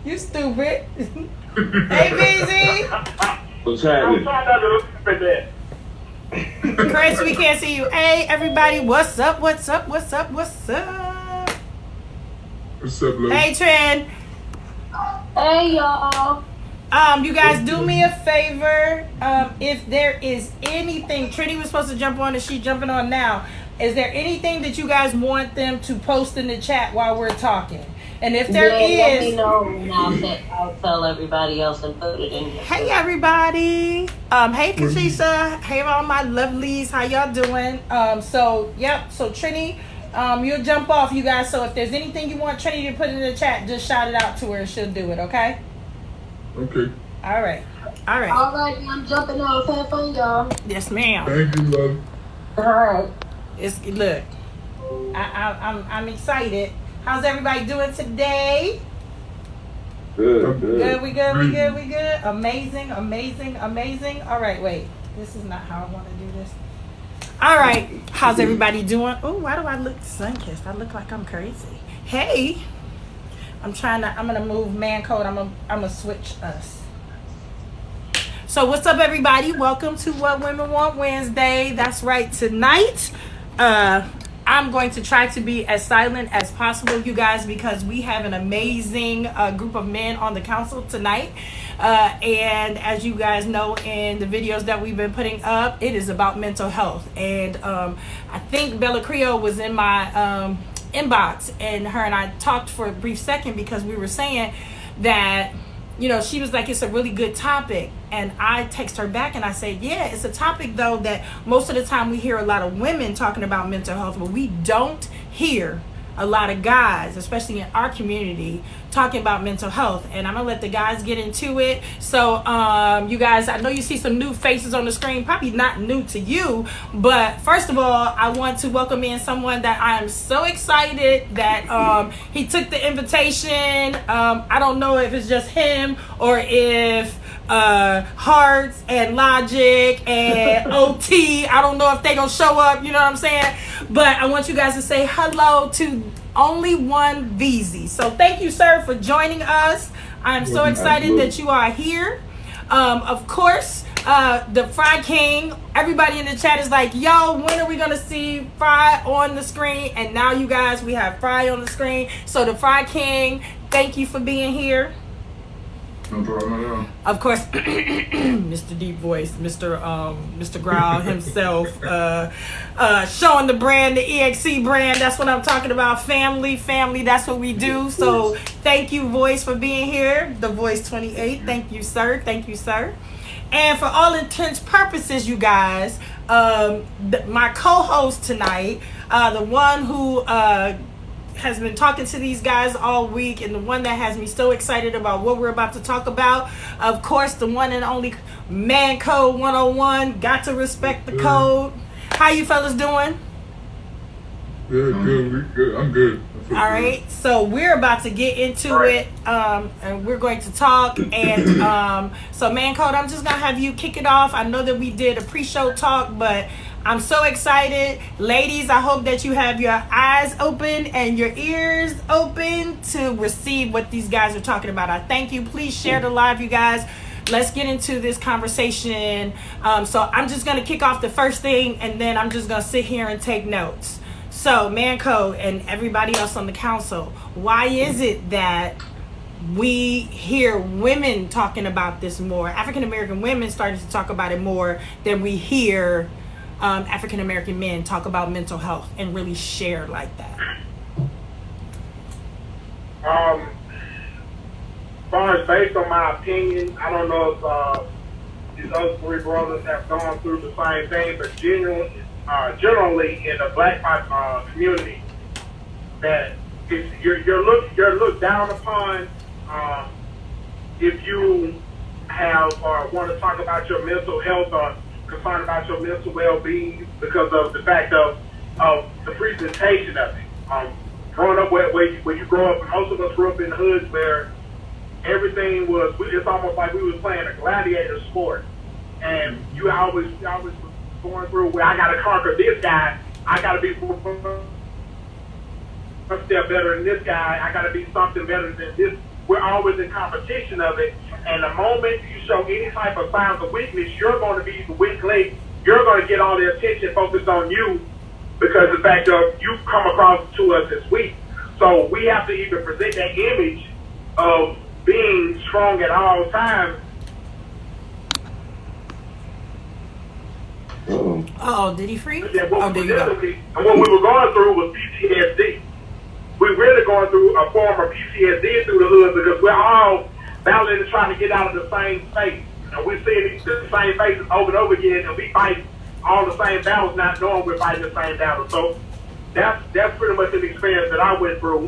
You stupid. Hey, BZ. What's happening? I'm trying not to look at that. Chris, we can't see you. Hey, everybody. What's up? What's up? What's up? What's up? What's up, love? Hey, Trent. Hey, y'all. You guys do me a favor. If there is anything, Trinity was supposed to jump on and she's jumping on now. Is there anything that you guys want them to post in the chat while we're talking? And if there let me is, know and I'll tell everybody else and put it in. hey everybody. Hey Katisha. Hey all my lovelies. How y'all doing? So Trini, you'll jump off, you guys. So if there's anything you want Trini to put in the chat, just shout it out to her and she'll do it, okay? Okay. All right. Alright, I'm jumping off. Have fun, y'all. Yes, ma'am. Thank you, love. Alright. Look, I'm excited. How's everybody doing today? Good. We good. Amazing. All right, wait. This is not how I want to do this. All right. How's everybody doing? Oh, why do I look sun-kissed? I look like I'm crazy. Hey. I'm going to move man code. I'm going to switch us. So what's up, everybody? Welcome to What Women Want Wednesday. That's right. Tonight, I'm going to try to be as silent as possible, you guys, because we have an amazing group of men on the council tonight. And as you guys know in the videos that we've been putting up, it is about mental health. And I think Bella Creole was in my inbox, and her and I talked for a brief second because we were saying that, you know, she was like, it's a really good topic. And I text her back and I said, yeah, it's a topic, though, that most of the time we hear a lot of women talking about mental health, but we don't hear a lot of guys, especially in our community, talking about mental health. And I'm gonna let the guys get into it. So you guys, I know you see some new faces on the screen, probably not new to you, but first of all, I want to welcome in someone that I am so excited that he took the invitation. I don't know if it's just him or if Hearts and Logic and OT, I don't know if they gonna show up, you know what I'm saying? But I want you guys to say hello to Only One VZ. So thank you, sir, for joining us. I'm so excited that you are here. Of course, the Fry King, everybody in the chat is like, yo, when are we gonna see Fry on the screen? And now, you guys, we have Fry on the screen. So the Fry King, thank you for being here. No problem. Of course, Mr. Deep Voice, Mr. Growl himself, showing the brand, the EXC brand. That's what I'm talking about. Family. That's what we do. So thank you, Voice, for being here. The Voice 28. Thank you, sir. And for all intents purposes, you guys, my co-host tonight, the one who has been talking to these guys all week, and the one that has me so excited about what we're about to talk about, of course, the one and only Man Code 101. Got to respect the code. How you fellas doing? Good. We good. I'm good. All right, so we're about to get into it, and we're going to talk. And so, Man Code, I'm just gonna have you kick it off. I know that we did a pre-show talk, but I'm so excited. Ladies, I hope that you have your eyes open and your ears open to receive what these guys are talking about. I thank you. Please share the live, you guys. Let's get into this conversation. So I'm just going to kick off the first thing, and then I'm just going to sit here and take notes. So, Man Code and everybody else on the council, why is it that we hear women talking about this more, African-American women starting to talk about it more than we hear African-American men talk about mental health and really share like that? As far as based on my opinion, I don't know if these other three brothers have gone through the same thing, but generally in the black community, that you're looked down upon if you have or want to talk about your mental health or concerned about your mental well-being because of the fact of the presentation of it. Growing up where you grow up, most of us grew up in hoods where everything was, it's almost like we was playing a gladiator sport. And you always was going through where I got to conquer this guy, I got to be one step better than this guy, I got to be something better than we're always in competition of it. And the moment you show any type of signs of weakness, you're going to be the weak link. You're going to get all the attention focused on you because the fact of you come across to us as weak. So we have to even present that image of being strong at all times. Oh, did he freeze? And Oh, there you go. And what we were going through was PTSD. We're really going through a form of PTSD through the hood because we're all battling and trying to get out of the same space. And we're seeing the same faces over and over again, and we fight all the same battles, not knowing we're fighting the same battles. So that's pretty much an experience that I went through.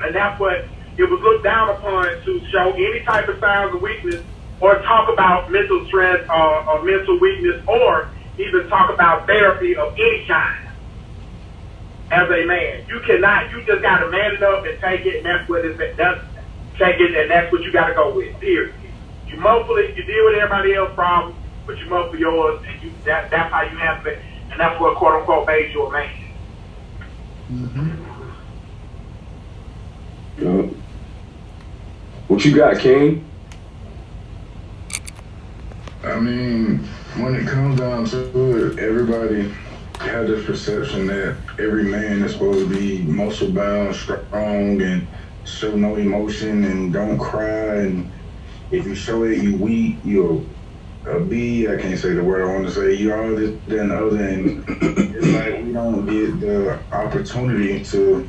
And that's what it was looked down upon, to show any type of signs of weakness or talk about mental stress or mental weakness, or even talk about therapy of any kind. As a man, you just got to man it up and take it, and that's what take it, and that's what you got to go with, period. You deal with everybody else's problems, but you muffle yours, and that's how you handle it, and that's what quote unquote made you a man. What you got, King? I mean, when it comes down to it, everybody have this perception that every man is supposed to be muscle bound, strong, and show no emotion and don't cry. And if you show it, you weak, you're a B. I can't say the word I want to say. You all this, then the other. And it's like we don't get the opportunity to.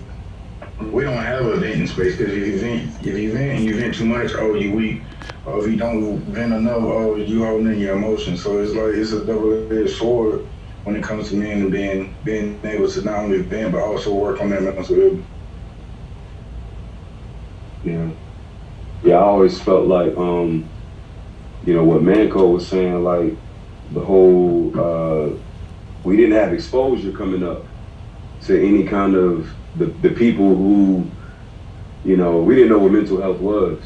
We don't have a venting space because if you vent and you vent too much, oh, you weak. Or if you don't vent enough, oh, you holding in your emotions. So it's like it's a double-edged sword when it comes to men and being able to not only vent but also work on their mental illness. Yeah, I always felt like, what Manco was saying, like the whole, we didn't have exposure coming up to any kind of the people who, we didn't know what mental health was.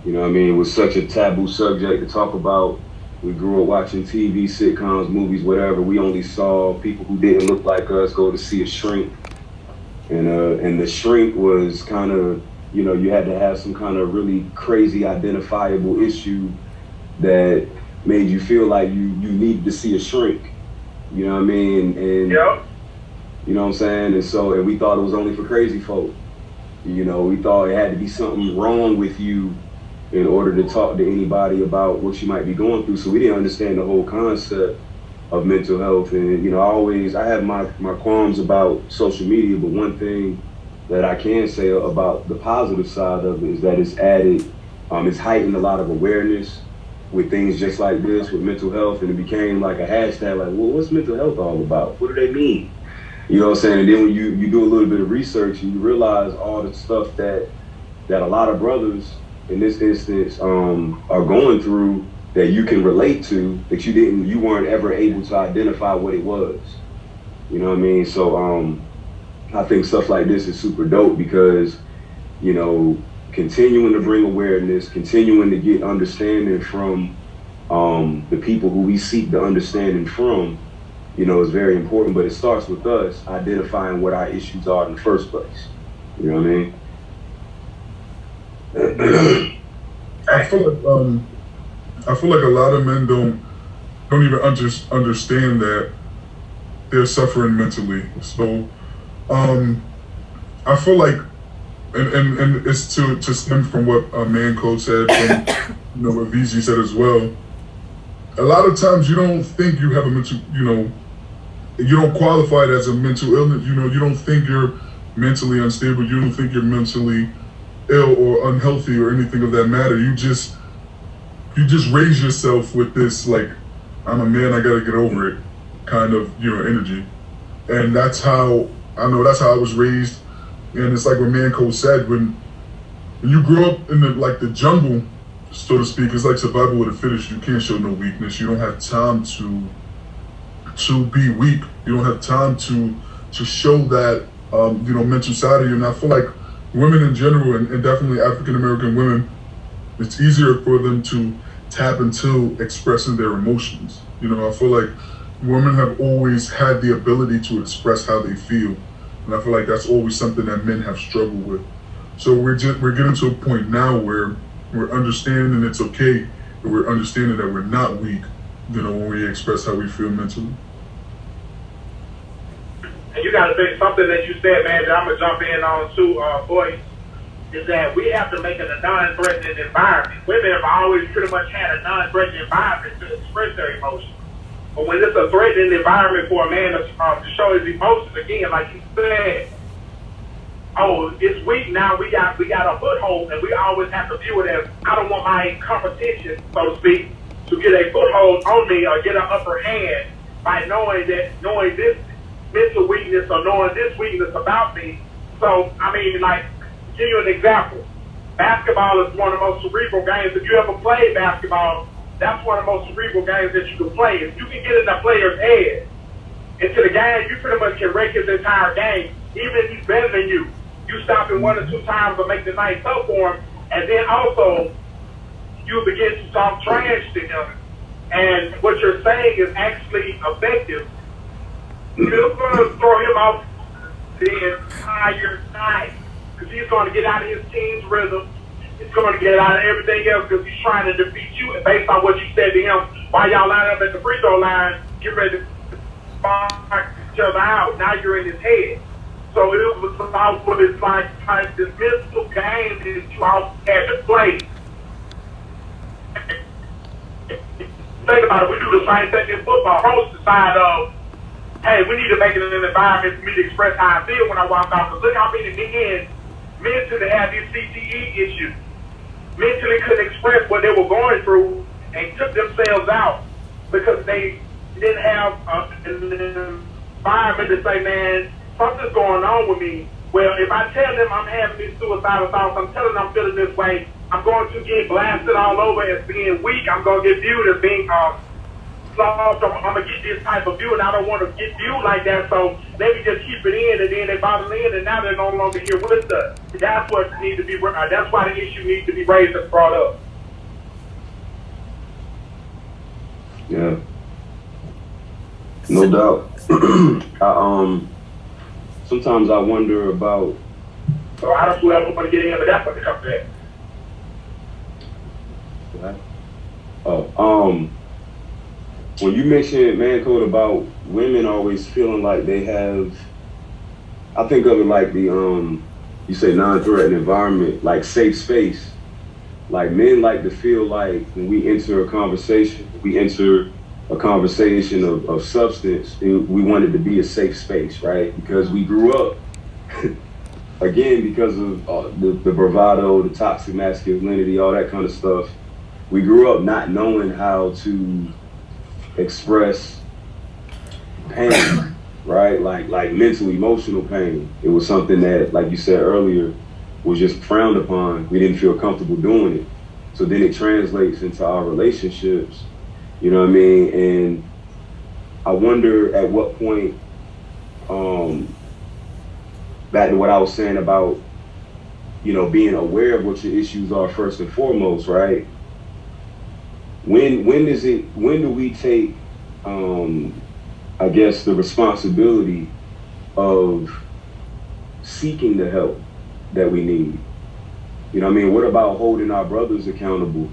You know what I mean? It was such a taboo subject to talk about. We grew up watching TV, sitcoms, movies, whatever. We only saw people who didn't look like us go to see a shrink. And the shrink was kind of, you had to have some kind of really crazy identifiable issue that made you feel like you needed to see a shrink. You know what I mean? And Yep. You know what I'm saying? And we thought it was only for crazy folk. We thought it had to be something wrong with you in order to talk to anybody about what you might be going through. So we didn't understand the whole concept of mental health. And, I have my qualms about social media, but one thing that I can say about the positive side of it is that it's added, it's heightened a lot of awareness with things just like this, with mental health, and it became like a hashtag, like, well, what's mental health all about? What do they mean? You know what I'm saying? And then when you do a little bit of research, you realize all the stuff that a lot of brothers in this instance are going through that you can relate to, that you weren't ever able to identify what it was. You know what I mean? So I think stuff like this is super dope because, continuing to bring awareness, continuing to get understanding from the people who we seek the understanding from, is very important. But it starts with us identifying what our issues are in the first place. You know what I mean? I feel like a lot of men don't even understand that they're suffering mentally. So I feel like, and it's to stem from what Manco said, and what VZ said as well. A lot of times you don't think you have a mental, you don't qualify it as a mental illness. You don't think you're mentally unstable. You don't think you're mentally ill or unhealthy or anything of that matter. You just raise yourself with this, like, I'm a man, I gotta get over it kind of, energy. And that's how I was raised. And it's like what Manco said, when you grow up in the jungle, so to speak, it's like survival of the fittest. You can't show no weakness. You don't have time to be weak. You don't have time to show that mental side of you. And I feel like women in general, and definitely African American women, it's easier for them to tap into expressing their emotions. I feel like women have always had the ability to express how they feel. And I feel like that's always something that men have struggled with. So we're getting to a point now where we're understanding it's okay, and we're understanding that we're not weak, when we express how we feel mentally. And you got to think something that you said, man, that I'm going to jump in on too, boys, is that we have to make it a non-threatening environment. Women have always pretty much had a non-threatening environment to express their emotions. But when it's a threatening environment for a man to show his emotions, again, like you said, oh, it's weak now, we got a foothold, and we always have to view it as, I don't want my competition, so to speak, to get a foothold on me or get an upper hand by knowing this mental weakness or knowing this weakness about me. So, I mean, like, give you an example. Basketball is one of the most cerebral games. If you ever played basketball, that's one of the most cerebral games that you can play. If you can get in the player's head into the game, you pretty much can wreck his entire game. Even if he's better than you, you stop him 1 or 2 times to make the night tough for him, and then also you begin to talk trash to him. And what you're saying is actually effective. You're going to throw him off the entire night because he's going to get out of his team's rhythm. He's going to get out of everything else because he's trying to defeat you. And based on what you said to him, while y'all line up at the free throw line, get ready to spark each other out. Now you're in his head. So it was about what it's like this mental game that you all had to play. Think about it, we do the same thing in football. Approach the side of, hey, we need to make it an environment for me to express how I feel when I walk out. Because look how many men mentally have these CTE issues. Mentally couldn't express what they were going through and took themselves out because they didn't have an environment to say, man, something's going on with me. Well, if I tell them I'm having these suicidal thoughts, I'm telling them I'm feeling this way, I'm going to get blasted all over as being weak. I'm going to get viewed as being soft. I'm going to get this type of view, and I don't want to get viewed like that. So let me just keep it in, and then they bottle in, and now they're no longer here with us. That's what needs to be. That's why the issue needs to be raised and brought up. Yeah, no doubt. Sometimes I wonder about. So I don't ever want to get in, but that's what it comes to. When you mentioned, man, Code, about women always feeling like they have, I think of it like the you say non-threatening environment, like safe space. Like men like to feel like when we enter a conversation of substance, we want it to be a safe space, right? Because we grew up, again, because of the bravado, the toxic masculinity, all that kind of stuff. We grew up not knowing how to express pain, right? Like mental, emotional pain. It was something that, like you said earlier, was just frowned upon. We didn't feel comfortable doing it. So then it translates into our relationships, you know what I mean? And I wonder at what point, back to what I was saying about, being aware of what your issues are first and foremost, right? When do we take, I guess, the responsibility of seeking the help that we need? You know what I mean? What about holding our brothers accountable?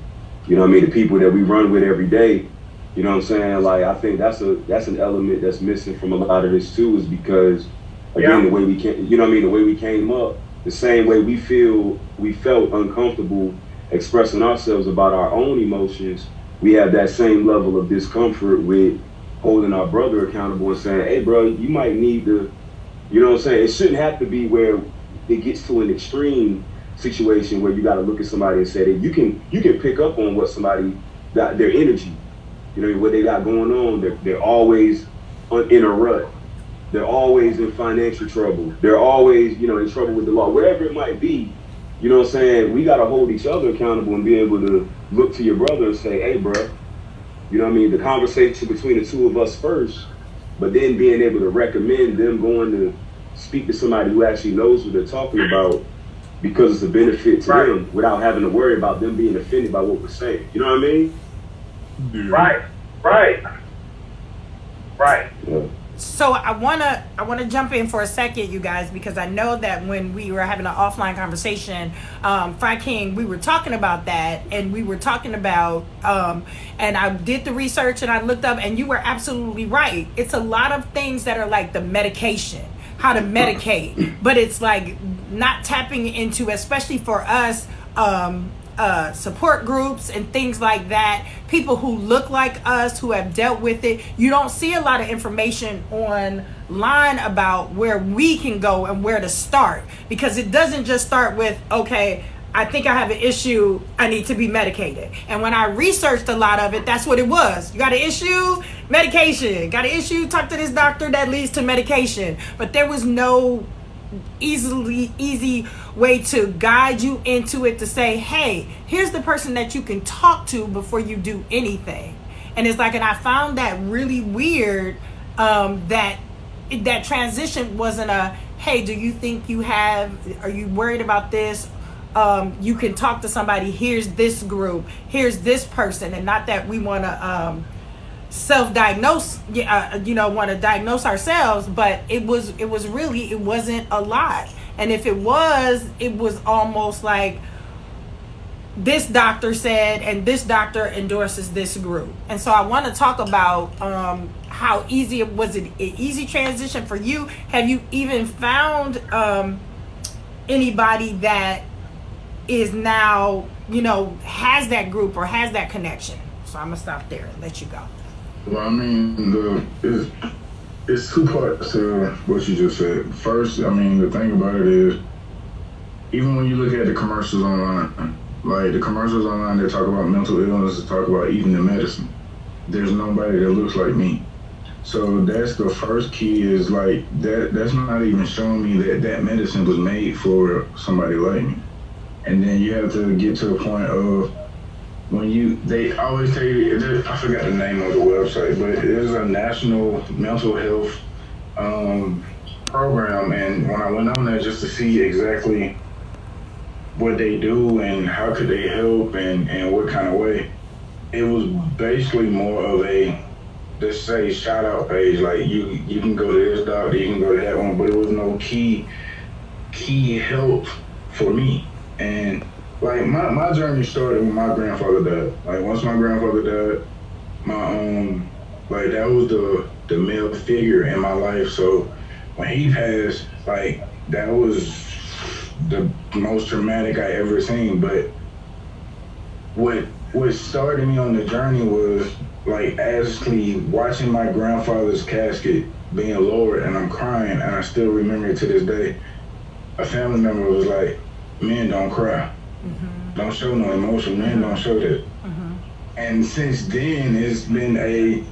You know what I mean? The people that we run with every day. You know what I'm saying? Like, I think that's an element that's missing from a lot of this too, is because, again, the way we came, the way we came up, the same way we felt uncomfortable expressing ourselves about our own emotions, we have that same level of discomfort with holding our brother accountable and saying, hey, bro, you might need to, you know what I'm saying? It shouldn't have to be where it gets to an extreme situation where you got to look at somebody and say that you can pick up on what somebody got, their energy, what they got going on. They're always in a rut. They're always in financial trouble. They're always, in trouble with the law, whatever it might be. You know what I'm saying? We got to hold each other accountable and be able to look to your brother and say, hey, bro, you know what I mean? The conversation between the two of us first, but then being able to recommend them going to speak to somebody who actually knows what they're talking about because it's a benefit to them without having to worry about them being offended by what we're saying. You know what I mean? Yeah. Right. Yeah. So I wanna jump in for a second, you guys, because I know that when we were having an offline conversation, Fry King, we were talking about that, and we were talking about, and I did the research and I looked up, and you were absolutely right. It's a lot of things that are like the medication, how to medicate, but it's like not tapping into, especially for us, support groups and things like that, people who look like us, who have dealt with it. You don't see a lot of information online about where we can go and where to start, because it doesn't just start with, okay, I think I have an issue, I need to be medicated. And when I researched a lot of it, that's what it was. You got an issue, medication. Got an issue, talk to this doctor, that leads to medication. But there was no easy way to guide you into it, to say, hey, here's the person that you can talk to before you do anything. And it's like, and I found that really weird, that transition wasn't a, hey, do you think are you worried about this? You can talk to somebody, here's this group, here's this person, and not that we want to self-diagnose, want to diagnose ourselves, but it wasn't a lot. And if it was almost like this doctor said, and this doctor endorses this group. And so I want to talk about how easy was it, an easy transition for you? Have you even found anybody that is now, has that group or has that connection? So I'm gonna stop there and let you go. Well, I mean, it's two parts to what you just said. First, I mean, the thing about it is, even when you look at the commercials online, like the commercials online that talk about mental illness, that talk about eating the medicine, there's nobody that looks like me. So that's the first key, is like that's not even showing me that medicine was made for somebody like me. And then you have to get to a point of, they always tell you, I forgot the name of the website, but there's a national mental health program, and when I went on there just to see exactly what they do and how could they help and what kind of way, it was basically more of a, let's say, shout out page, like you can go to this doctor, you can go to that one, but it was no key help for me. And like my journey started when my grandfather died. Like once my grandfather died, like that was the male figure in my life. So when he passed, like that was the most traumatic I ever seen. But what started me on the journey was like actually watching my grandfather's casket being lowered, and I'm crying, and I still remember it to this day. A family member was like, "Men don't cry. Mm-hmm. Don't show no emotion. Men don't show that." Mm-hmm. And since then, it's been a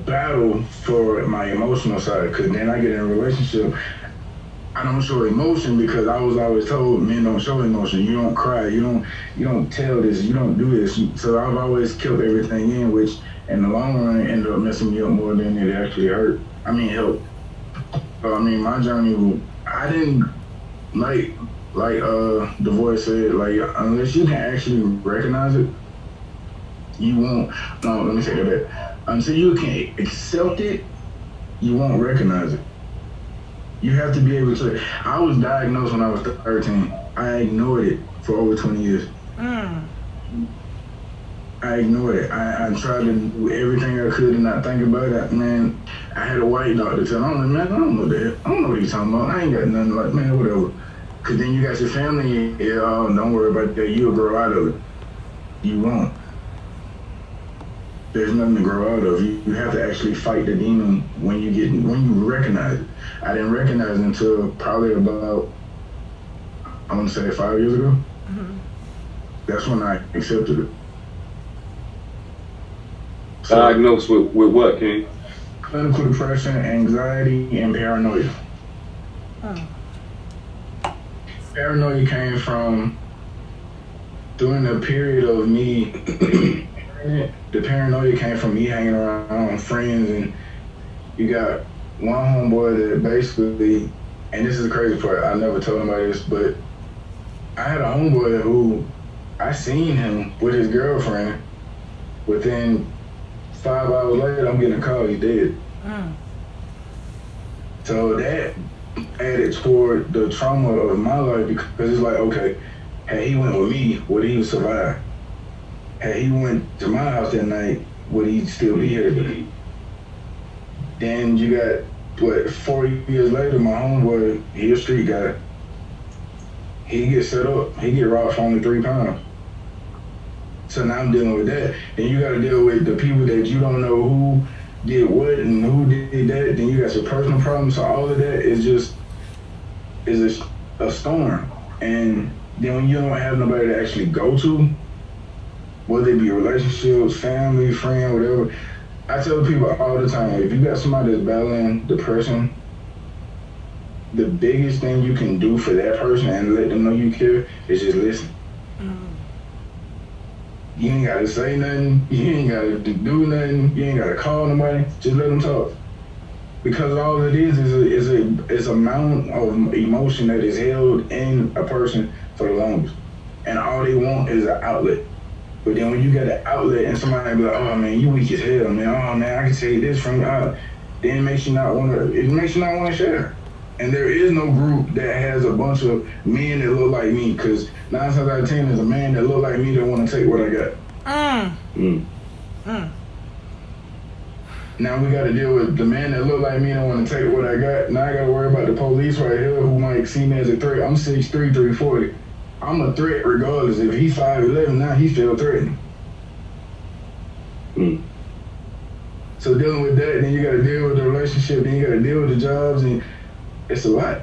battle for my emotional side. Because then I get in a relationship, I don't show emotion because I was always told men don't show emotion. You don't cry. You don't tell this. You don't do this. So I've always kept everything in, which in the long run ended up messing me up more than it actually helped. So I mean, my journey, I didn't like the voice said, like unless you can actually recognize it, you won't. No, let me take that back. Until you can accept it, you won't recognize it. You have to be able to. I was diagnosed when I was 13. I ignored it for over 20 years. I ignored it. I tried to do everything I could and not think about it. Man, I had a white doctor tell me, I'm like, man, I don't know that. I don't know what he's talking about. I ain't got nothing. Like, man, whatever. Because then you got your family, don't worry about that. You'll grow out of it. You won't. There's nothing to grow out of. You have to actually fight the demon when you recognize it. I didn't recognize it until probably about, I want to say 5 years ago. Mm-hmm. That's when I accepted it. So, diagnosed with what, King? Clinical depression, anxiety, and paranoia. Oh. Paranoia came from during the period of me. The paranoia came from me hanging around friends, and you got one homeboy that basically, and this is the crazy part, I never told anybody this, but I had a homeboy who I seen him with his girlfriend within 5 hours later, I'm getting a call, he's dead. So that added toward the trauma of my life because it's like, okay, had he went with me, would he survive? Had he went to my house that night, would he still be here? Then you got, 4 years later, my homeboy, he a street guy. He gets set up, he get robbed for only 3 pounds. So now I'm dealing with that. Then you gotta deal with the people that you don't know who did what and who did that. Then you got your personal problems. So all of that is a storm. And then when you don't have nobody to actually go to, whether it be relationships, family, friend, whatever, I tell people all the time, if you got somebody that's battling depression, the biggest thing you can do for that person and let them know you care is just listen. You ain't gotta say nothing, you ain't gotta do nothing, you ain't gotta call nobody, just let them talk. Because all it is a amount of emotion that is held in a person for the longest. And all they want is an outlet. But then when you get an outlet and somebody be like, oh man, you weak as hell, man, oh man, I can take this from you, then it makes you not wanna share. And there is no group that has a bunch of men that look like me, because 9 times out of 10 there's a man that look like me that want to take what I got. Now we got to deal with the man that look like me that want to take what I got. Now I got to worry about the police right here who might see me as a threat. I'm 6'3", 340. I'm a threat regardless. If he's 5'11", now he still threatening. So dealing with that, then you got to deal with the relationship, then you got to deal with the jobs, and it's a lot.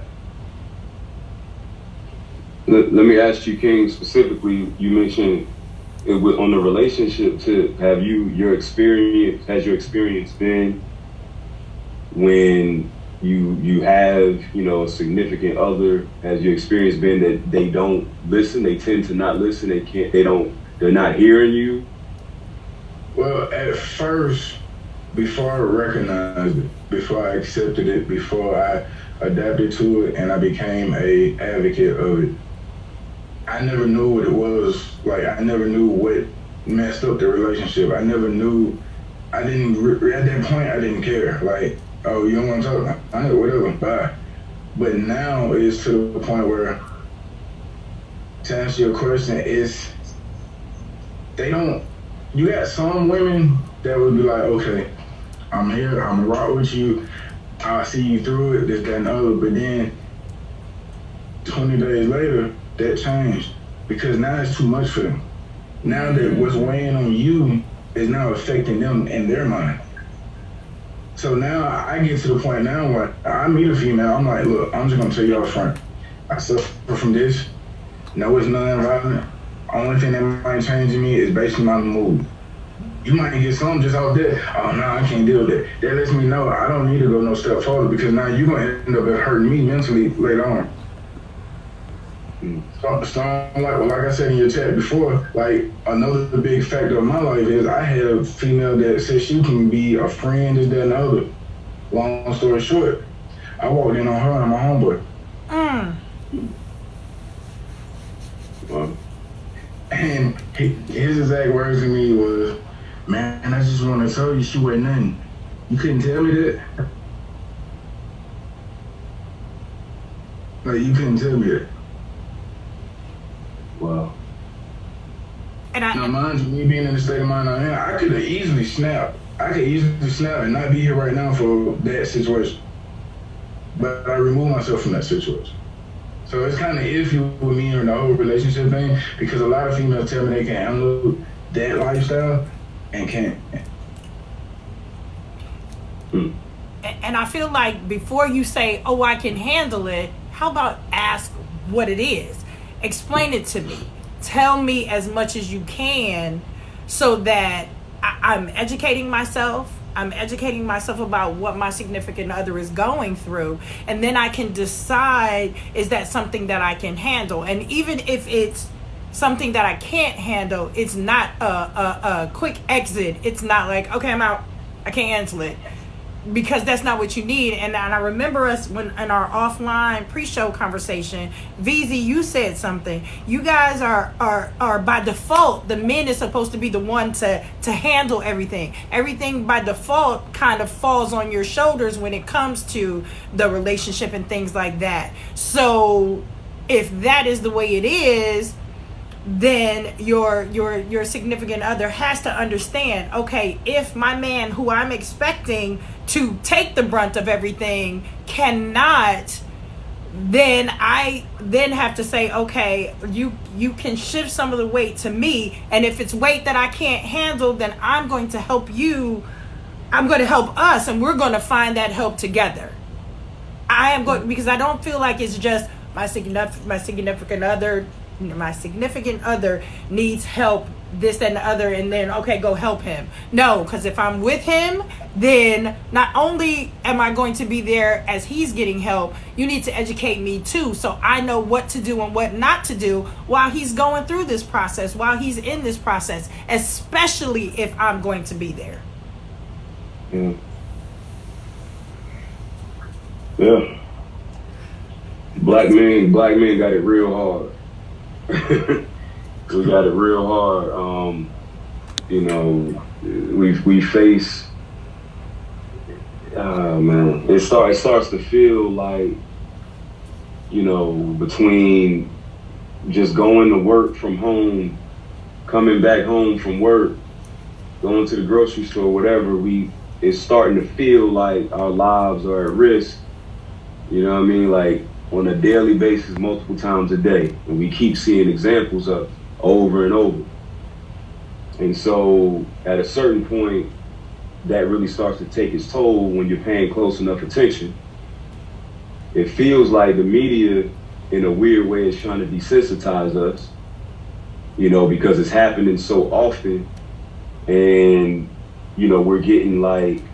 Let me ask you, King, specifically, you mentioned on the relationship tip, has your experience been when you have, a significant other, has your experience been that they don't listen, they tend to not listen, they're not hearing you? Well, at first, before I recognized it, before I accepted it, before I adapted to it and I became a advocate of it, I never knew what it was. Like, I never knew what messed up the relationship. I never knew, at that point, I didn't care. Like, oh, you don't want to talk? I know, whatever, bye. But now it's to the point where, to answer your question, you got some women that would be like, okay, I'm here, I'm gonna rock with you, I'll see you through it, this, that, and the other. But then 20 days later, that changed because now it's too much for them. Now that what's weighing on you is now affecting them in their mind. So now I get to the point now where I meet a female, I'm like, look, I'm just gonna tell you up front, I suffer from this. No, it's non-violent. Only thing that might change in me is based on my mood. You might get something just out there, oh no, I can't deal with that. That lets me know I don't need to go no step further because now you're gonna end up hurting me mentally later on. So like I said in your chat before, like another big factor of my life is I had a female that said she can be a friend, this, that, and the other. Long story short, I walked in on her and my homeboy. And his exact words to me was, man, I just want to tell you she wasn't nothing. You couldn't tell me that? Like, you couldn't tell me that. Wow. Now, mind you, me being in the state of mind I am, I could have easily snapped. I could easily snap and not be here right now for that situation. But I removed myself from that situation. So it's kind of iffy with me and the whole relationship thing because a lot of females tell me they can handle that lifestyle and can't. And I feel like before you say, oh, I can handle it, how about ask what it is? Explain it to me. Tell me as much as you can so that I'm educating myself. I'm educating myself about what my significant other is going through. And then I can decide, is that something that I can handle? And even if it's something that I can't handle, it's not a quick exit. It's not like, okay, I'm out, I can't handle it. because that's not what you need. And I remember us when in our offline pre-show conversation, VZ, you said something. You guys are by default, the men is supposed to be the one to handle everything. Everything by default kind of falls on your shoulders when it comes to the relationship and things like that. So if that is the way it is, then your significant other has to understand, okay, if my man who I'm expecting to take the brunt of everything cannot, then I then have to say, okay, you can shift some of the weight to me, and if it's weight that I can't handle, then I'm going to help you, I'm going to help us, and we're going to find that help together. I am going, because I don't feel like it's just my significant other needs help, this, that, and the other, and then, okay, go help him. No, because if I'm with him, then not only am I going to be there as he's getting help, you need to educate me too, so I know what to do and what not to do while he's going through this process, while he's in this process, especially if I'm going to be there. Yeah. Black men got it real hard. We got it real hard. You know, we face. Man, it starts to feel like, you know, between just going to work from home, coming back home from work, going to the grocery store, whatever, it's starting to feel like our lives are at risk. You know what I mean? Like, on a daily basis, multiple times a day. And we keep seeing examples of over and over. And so at a certain point, that really starts to take its toll when you're paying close enough attention. It feels like the media, in a weird way, is trying to desensitize us, you know, because it's happening so often. And, you know, we're getting like,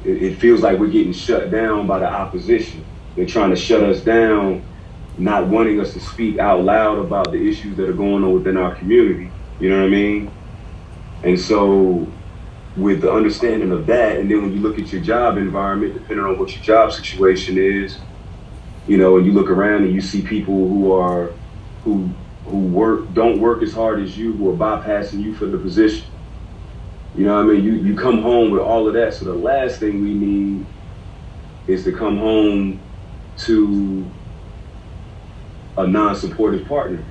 it feels like we're getting shut down by the opposition. They're trying to shut us down, not wanting us to speak out loud about the issues that are going on within our community. You know what I mean? And so with the understanding of that, and then when you look at your job environment, depending on what your job situation is, you know, and you look around and you see people who don't work as hard as you, who are bypassing you for the position. You know what I mean? You come home with all of that. So the last thing we need is to come home to a non-supportive partner.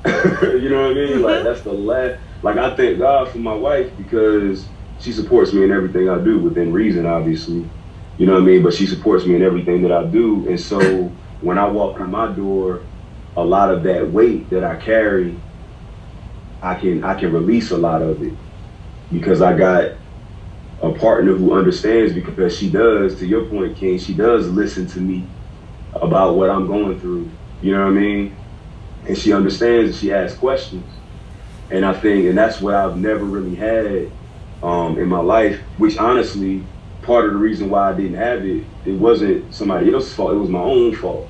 You know what I mean? Like, that's the last. Like, I thank God for my wife because she supports me in everything I do, within reason, obviously. You know what I mean? But she supports me in everything that I do. And so when I walk through my door, a lot of that weight that I carry, I can release a lot of it because I got a partner who understands, because she does, to your point, King, she does listen to me about what I'm going through. You know what I mean? And she understands and she asks questions. And I think, and that's what I've never really had in my life, which honestly, part of the reason why I didn't have it, it wasn't somebody else's fault, it was my own fault.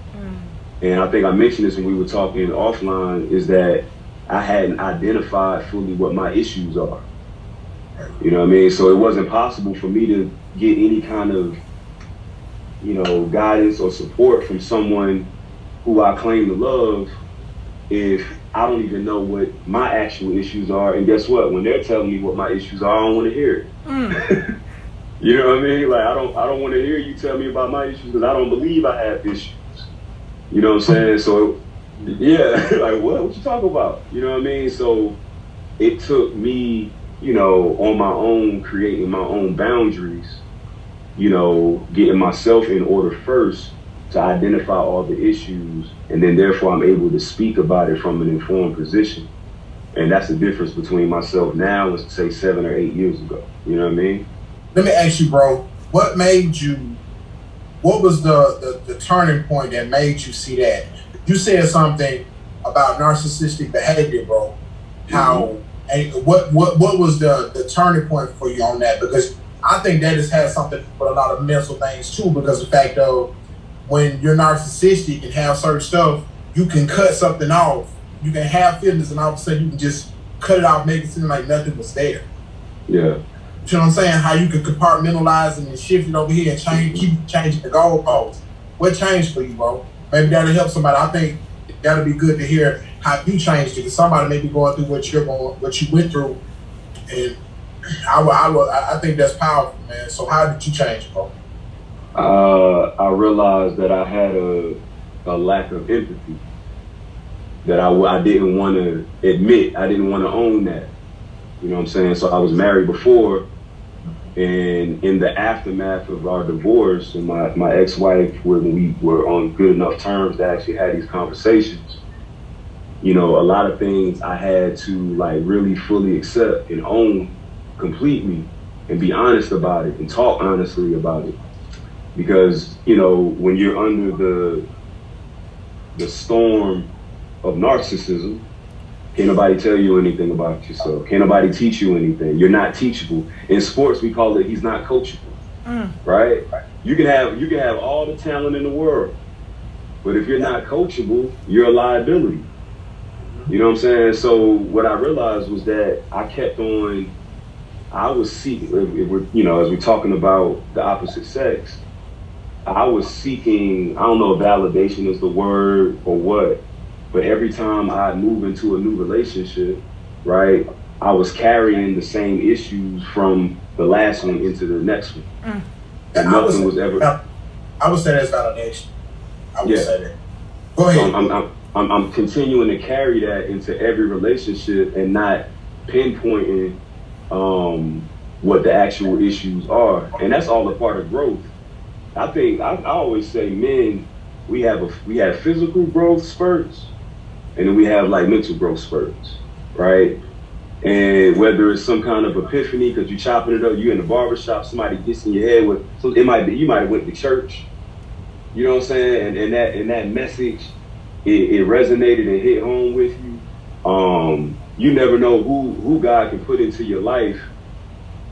And I think I mentioned this when we were talking offline, is that I hadn't identified fully what my issues are. You know what I mean? So it wasn't possible for me to get any kind of, you know, guidance or support from someone who I claim to love if I don't even know what my actual issues are. And guess what? When they're telling me what my issues are, I don't want to hear it. You know what I mean? Like, I don't want to hear you tell me about my issues because I don't believe I have issues. You know what I'm saying? So, yeah, like, what you talking about? You know what I mean? So it took me, you know, on my own, creating my own boundaries, you know, getting myself in order first to identify all the issues, and then therefore I'm able to speak about it from an informed position. And that's the difference between myself now and, say, 7 or 8 years ago. You know what I mean? Let me ask you, bro, what was the turning point that made you see that? You said something about narcissistic behavior, bro. How, and what was the turning point for you on that? Because I think that has had something with a lot of mental things too, because the fact of when you're narcissistic and have certain stuff, you can cut something off. You can have feelings and all of a sudden you can just cut it off, make it seem like nothing was there. Yeah. you know what I'm saying, how you can compartmentalize and shift it over here and keep changing the goalposts. What changed for you, bro? Maybe that'll help somebody. I think that'll be good to hear how you changed it, because somebody may be going through what you went through, and I think that's powerful, man. So how did you change, bro? I realized that I had a lack of empathy that I didn't want to admit. I didn't want to own that. You know what I'm saying? So I was married before, and in the aftermath of our divorce and my ex-wife, when we were on good enough terms to actually have these conversations, you know, a lot of things I had to like really fully accept and own completely and be honest about it and talk honestly about it. Because, you know, when you're under the storm of narcissism, can't nobody tell you anything about yourself. Can't nobody teach you anything. You're not teachable. In sports, we call it he's not coachable, right? You can have all the talent in the world, but if you're not coachable, you're a liability. You know what I'm saying? So what I realized was that I was seeking, you know, as we're talking about the opposite sex, I was seeking, I don't know if validation is the word or what, but every time I move into a new relationship, right, I was carrying the same issues from the last one into the next one. And nothing was ever. I would say that's validation. I would say that. Go ahead. So I'm continuing to carry that into every relationship and not pinpointing what the actual issues are. And that's all a part of growth. I think I always say men, we have physical growth spurts, and then we have like mental growth spurts, right? And whether it's some kind of epiphany because you're chopping it up, you're in the barbershop, somebody gets in your head with, so it might be you might have went to church, you know what I'm saying? And that message, it resonated and hit home with you. You never know who God can put into your life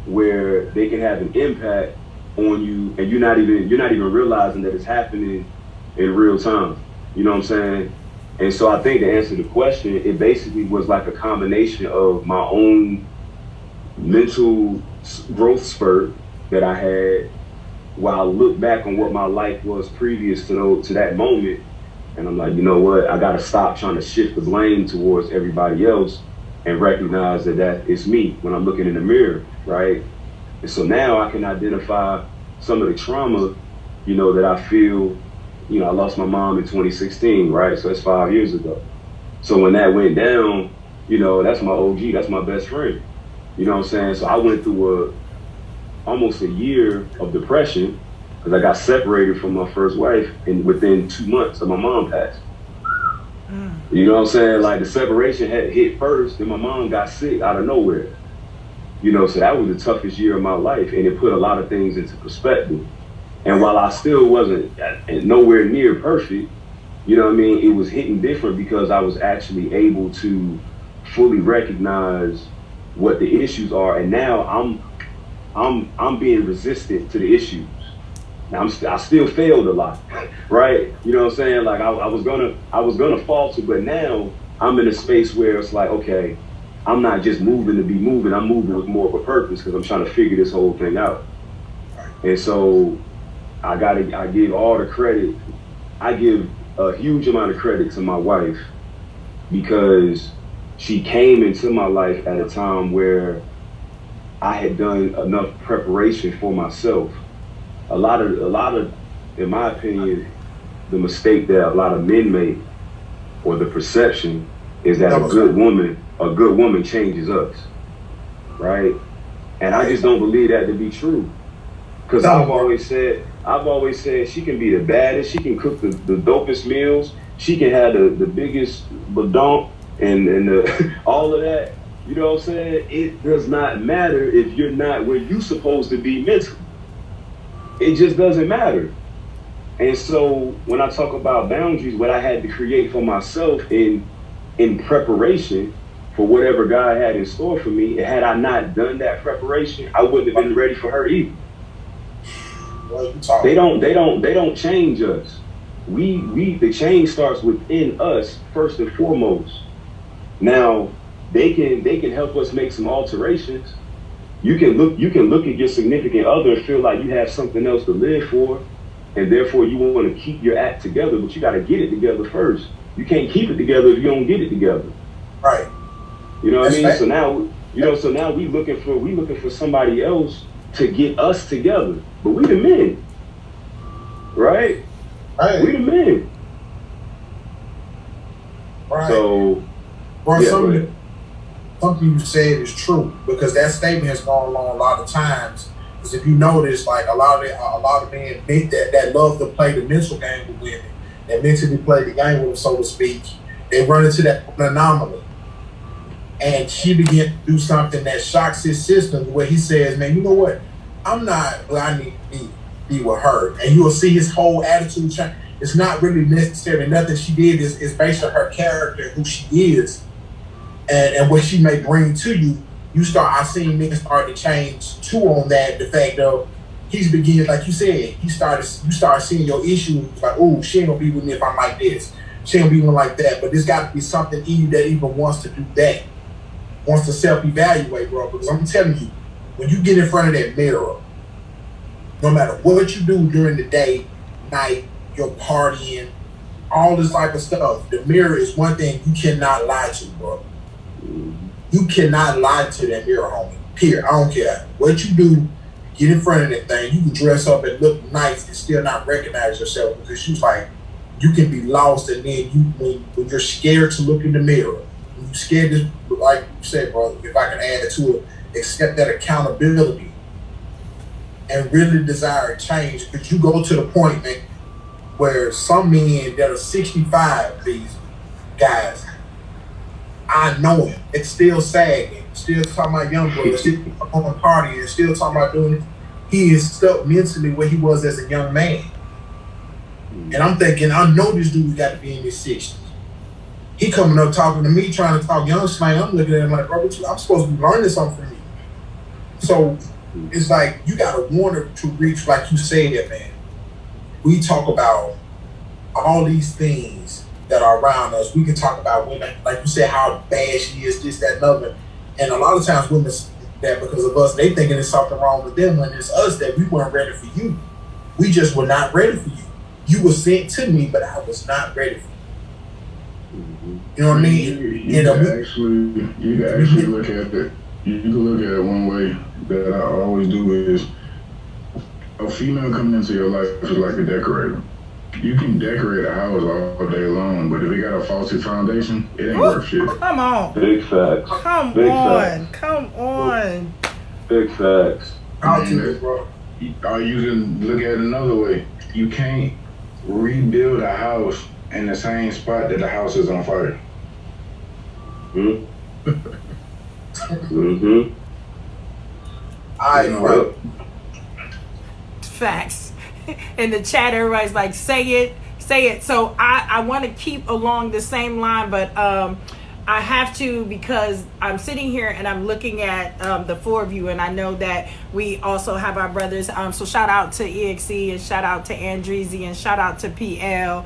where they can have an impact on you, and you're not even realizing that it's happening in real time. You know what I'm saying? And so I think to answer the question, it basically was like a combination of my own mental growth spurt that I had while I look back on what my life was previous to that moment. And I'm like, you know what? I got to stop trying to shift the blame towards everybody else and recognize that it's me when I'm looking in the mirror, right? And so now I can identify some of the trauma, you know, that I feel. You know, I lost my mom in 2016, right? So that's 5 years ago. So when that went down, you know, that's my OG, that's my best friend. You know what I'm saying? So I went through almost a year of depression because I got separated from my first wife, and within 2 months of my mom passed. You know what I'm saying? Like the separation had hit first, and my mom got sick out of nowhere. You know, so that was the toughest year of my life, and it put a lot of things into perspective. And while I still wasn't nowhere near perfect, you know what I mean, it was hitting different because I was actually able to fully recognize what the issues are, and now I'm being resistant to the issues. Now I still failed a lot, right? You know what I'm saying? Like I was gonna falter, but now I'm in a space where it's like, okay, I'm not just moving to be moving. I'm moving with more of a purpose because I'm trying to figure this whole thing out. And so I give all the credit. I give a huge amount of credit to my wife because she came into my life at a time where I had done enough preparation for myself. A lot of, in my opinion, the mistake that a lot of men make, or the perception, is that a good woman changes us, right? And I just don't believe that to be true. Because I've always said she can be the baddest, she can cook the dopest meals, she can have the biggest badonk and all of that. You know what I'm saying? It does not matter if you're not where you're supposed to be mentally. It just doesn't matter. And so when I talk about boundaries, what I had to create for myself in preparation for whatever God had in store for me, had I not done that preparation, I wouldn't have been ready for her either. They don't change us. The change starts within us first and foremost. Now they can help us make some alterations, you can look at your significant other and feel like you have something else to live for, and therefore you want to keep your act together, but you got to get it together first. You can't keep it together if you don't get it together. Right. You know what I mean? Right. So now we looking for somebody else to get us together, but we the men, right? Right. We the men. Right. So, Bro, yeah, something you said is true, because that statement has gone along a lot of times. Because if you notice, like a lot of men that love to play the mental game with women, that mentally play the game with them, so to speak, they run into that anomaly. And she began to do something that shocks his system, where he says, "Man, you know what? I'm not where I need to be with her." And you will see his whole attitude change. It's not really necessarily nothing she did. Is based on her character, who she is, and what she may bring to you. I've seen men start to change too on that. The fact of he's beginning, like you said, you start seeing your issues like, oh, she ain't gonna be with me if I'm like this. She ain't gonna be one like that. But there's got to be something in you that even wants to do that, wants to self-evaluate, bro. Because I'm telling you, when you get in front of that mirror, no matter what you do during the day, night, you're partying, all this type of stuff, the mirror is one thing you cannot lie to, bro. You cannot lie to that mirror, homie. Period. I don't care what you do. Get in front of that thing. You can dress up and look nice and still not recognize yourself, because she's like, you can be lost, and then when you're scared to look in the mirror, when you're scared to, like you said, bro, if I can add to it, accept that accountability and really desire change. Because you go to the point, man, where some men that are 65, these guys, I know him, it's still sagging, still talking about young boys, still on partying, still talking about doing it. He is stuck mentally where he was as a young man. And I'm thinking, I know this dude's got to be in his 60s. He coming up talking to me, trying to talk young slang. I'm looking at him like, bro, I'm supposed to be learning something from you. So it's like, you got to want her to reach, like you said, man. We talk about all these things that are around us. We can talk about women, like you said, how bad she is, this, that, and other. And a lot of times women that because of us, they thinking there's something wrong with them, when it's us that we weren't ready for you. We just were not ready for you. You were sent to me, but I was not ready for you. You know what I mean? You can actually look at it. You can look at it one way that I always do is, a female coming into your life is like a decorator. You can decorate a house all day long, but if it got a faulty foundation, it ain't worth shit. Come on. Big facts. Come on. Big facts. Or you can look at it another way. You can't rebuild a house in the same spot that the house is on fire. Facts. In the chat, everybody's like, say it. So I want to keep along the same line, but I have to, because I'm sitting here and I'm looking at the four of you, and I know that we also have our brothers. So shout out to EXE, and shout out to Andreezy, and shout out to PL.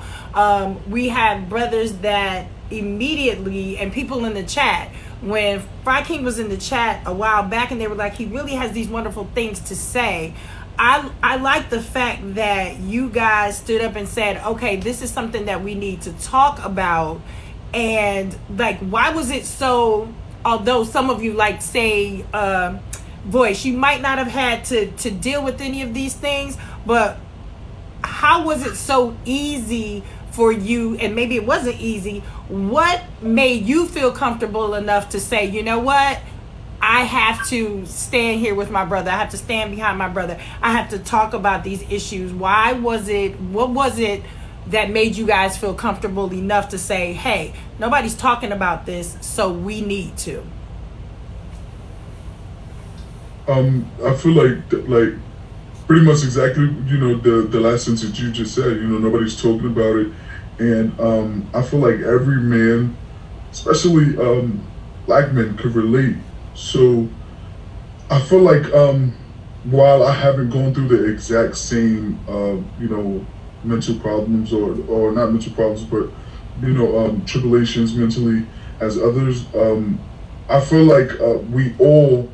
We have brothers that immediately, and people in the chat, when Fry King was in the chat a while back, and they were like, he really has these wonderful things to say. I like the fact that you guys stood up and said, okay, this is something that we need to talk about. And like, why was it so, although some of you like say, Voice, you might not have had to deal with any of these things, but how was it so easy for you? And maybe it wasn't easy. What made you feel comfortable enough to say, you know what? I have to stand here with my brother. I have to stand behind my brother. I have to talk about these issues. What was it that made you guys feel comfortable enough to say, hey, nobody's talking about this, so we need to? I feel like pretty much exactly, the last sentence you just said, nobody's talking about it. And I feel like every man, especially black men, could relate. So I feel like while I haven't gone through the exact same, mental problems or not mental problems, but, tribulations mentally as others, I feel like we all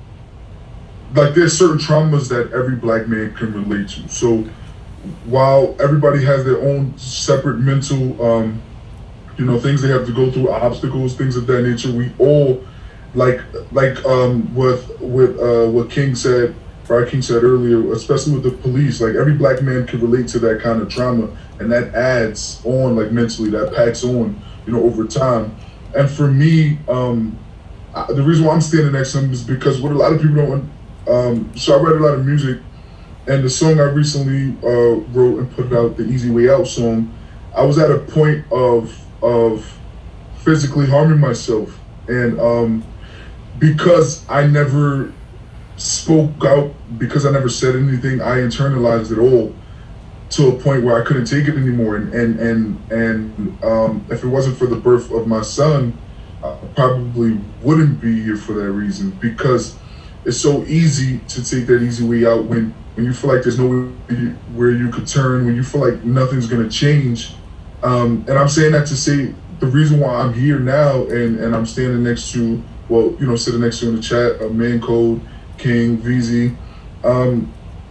like there's certain traumas that every black man can relate to. So while everybody has their own separate mental, things they have to go through, obstacles, things of that nature, we all what King said, Brian King said earlier, especially with the police, like every black man can relate to that kind of trauma, and that adds on, like mentally, that packs on, over time. And for me, the reason why I'm standing next to him is because what a lot of people don't. So I read a lot of music, and the song I recently wrote and put out, the Easy Way Out song, I was at a point of physically harming myself, and because I never spoke out, because I never said anything, I internalized it all to a point where I couldn't take it anymore. And if it wasn't for the birth of my son, I probably wouldn't be here for that reason, because it's so easy to take that easy way out when you feel like there's nowhere where you could turn, when you feel like nothing's gonna change. And I'm saying that to say the reason why I'm here now and I'm standing next to, sitting next to in the chat, Man Code, King, VZ,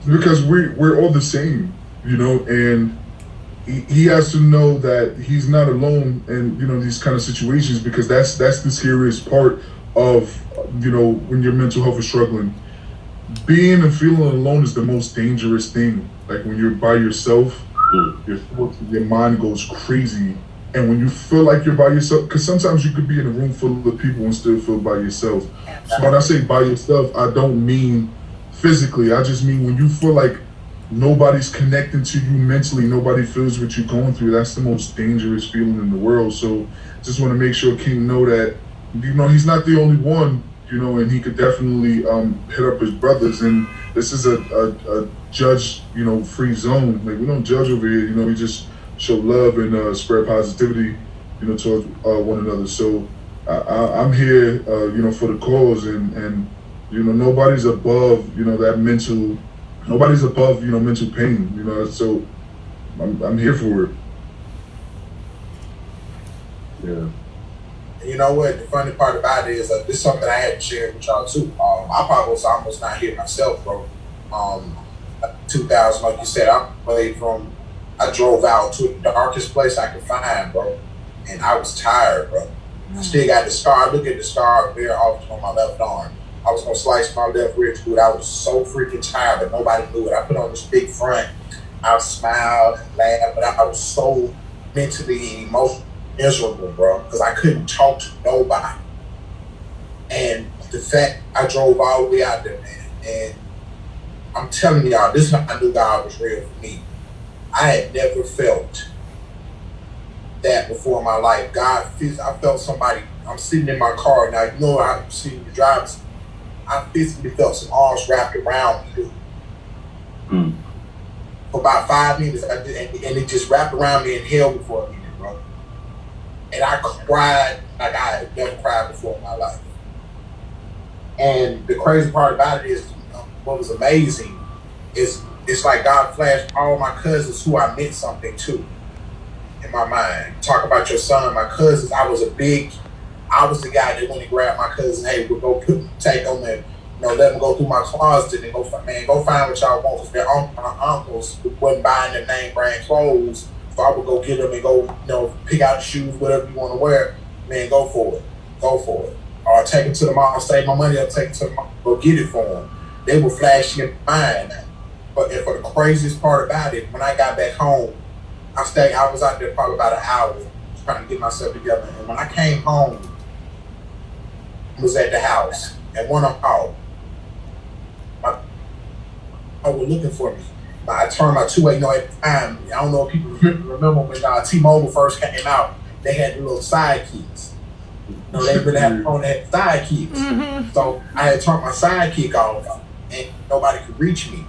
because we're all the same, and he has to know that he's not alone in, these kind of situations, because that's the scariest part of, when your mental health is struggling. Being and feeling alone is the most dangerous thing. Like when you're by yourself, your mind goes crazy. And when you feel like you're by yourself, because sometimes you could be in a room full of people and still feel by yourself. So when I say by yourself, I don't mean physically. I just mean when you feel like nobody's connecting to you mentally, nobody feels what you're going through. That's the most dangerous feeling in the world. So just want to make sure King know that, he's not the only one, and he could definitely hit up his brothers. And this is a judge, free zone. Like, we don't judge over here, we just show love and spread positivity, towards one another. So I'm here, for the cause, and nobody's above, that mental, nobody's above, mental pain, so I'm here for it. Yeah. You know what? The funny part about it is this is something I had to share with y'all too. I probably was almost not here myself, bro. 2000, like you said, I drove out to the darkest place I could find, bro, and I was tired, bro. I still got the scar. Look at the scar very often on my left arm. I was gonna slice my left wrist, dude. I was so freaking tired, but nobody knew it. I put on this big front. I smiled and laughed, but I was so mentally and emotionally miserable, bro, because I couldn't talk to nobody. And the fact I drove all the way out there, man, and I'm telling y'all, this is how I knew God was real for me. I had never felt that before in my life. I felt somebody. I'm sitting in my car now. I see the drivers. I physically felt some arms wrapped around me, dude. For about 5 minutes, I did, and it just wrapped around me and held me for a minute, bro. And I cried like I had never cried before in my life. And the crazy part about it is, what was amazing is it's like God flashed all my cousins who I meant something to in my mind. Talk about your son, my cousins. I was the guy that went and grabbed my cousin. Hey, we'll go take them and let them go through my closet and go find what y'all want, because their my uncles wasn't buying their name brand clothes. So I would go get them and go, pick out the shoes, whatever you want to wear. Man, go for it. Or take them to the mall, save my money up, take them to the mall, go get it for them. They were flashing in my mind. But for the craziest part about it, when I got back home, I was out there probably about an hour trying to get myself together. And when I came home, I was at the house, and one of them called. They were looking for me. I turned my 2-way, at the time, I don't know if people remember when T-Mobile first came out, they had the little sidekicks. They really had sidekicks. Mm-hmm. So I had turned my sidekick off, and nobody could reach me.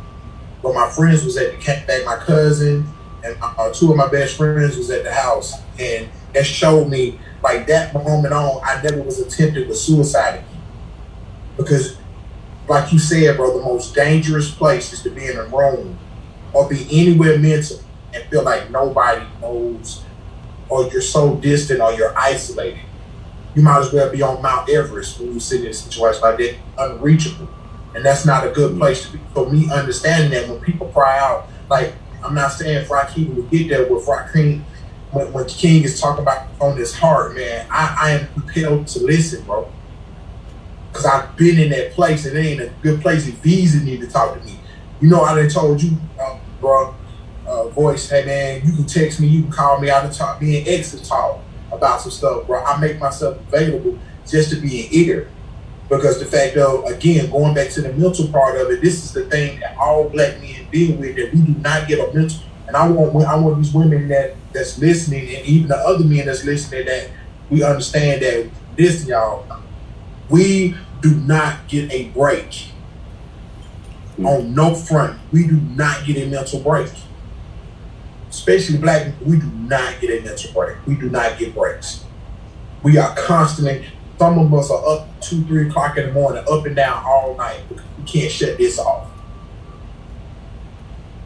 But my friends was at the campback, my cousin, and 2 of my best friends was at the house. And that showed me, like, that moment on, I never was attempted with suicide again. Because, like you said, bro, the most dangerous place is to be in a room or be anywhere mental and feel like nobody knows, or you're so distant or you're isolated. You might as well be on Mount Everest when you sit in a situation like that, unreachable. and that's not a good place to be. So me understanding that when people cry out, like I'm not saying Fry King will get there with Fry King. When King is talking about on his heart, man, I am compelled to listen, bro. Because I've been in that place, and it ain't a good place if Visa need to talk to me. You know, I done told you, bro, voice, hey man, you can text me, you can call me, I done talk, me and X to talk about some stuff, bro. I make myself available just to be an ear. Because the fact of, again, going back to the mental part of it, this is the thing that all black men deal with, that we do not get a mental. And I want these women that's listening, and even the other men that's listening, that we understand that this, y'all, we do not get a break on no front. We do not get a mental break. Especially black people, we do not get a mental break. We do not get breaks. We are constantly, some of us are up 2-3 o'clock in the morning, up and down all night, because we can't shut this off.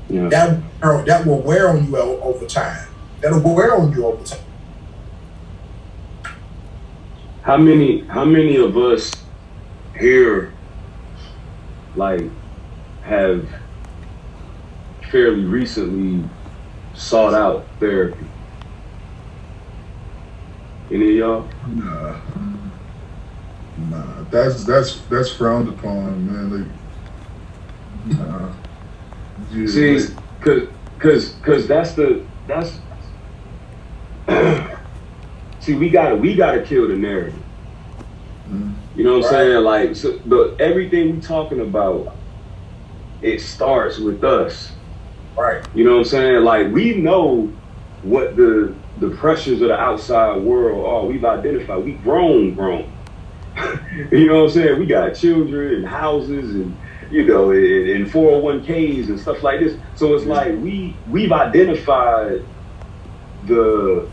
Yeah. That will wear on you over time. That'll wear on you over time. How many of us here, like, have fairly recently sought out therapy? Any of y'all? Nah, that's frowned upon, man. Like, nah. Yeah, See, like, cause that's see, we gotta kill the narrative. You know what I'm saying? Like, so, but everything we talking about, it starts with us. Right. You know what I'm saying? Like, we know what the pressures of the outside world are. We've identified. We grown. You know what I'm saying? We got children and houses and, you know, and 401ks and stuff like this. So it's like we've identified the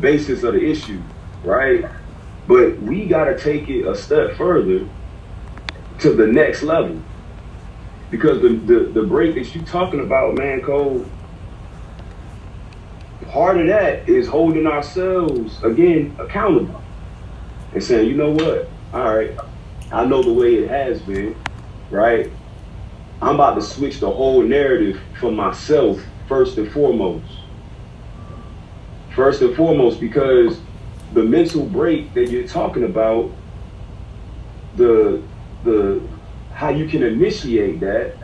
basis of the issue, right? But we gotta take it a step further to the next level. Because the break that you're talking about, man, Cole, part of that is holding ourselves, again, accountable. And saying, you know what? All right, I know the way it has been, right? I'm about to switch the whole narrative for myself first and foremost. First and foremost, because the mental break that you're talking about, the how you can initiate that,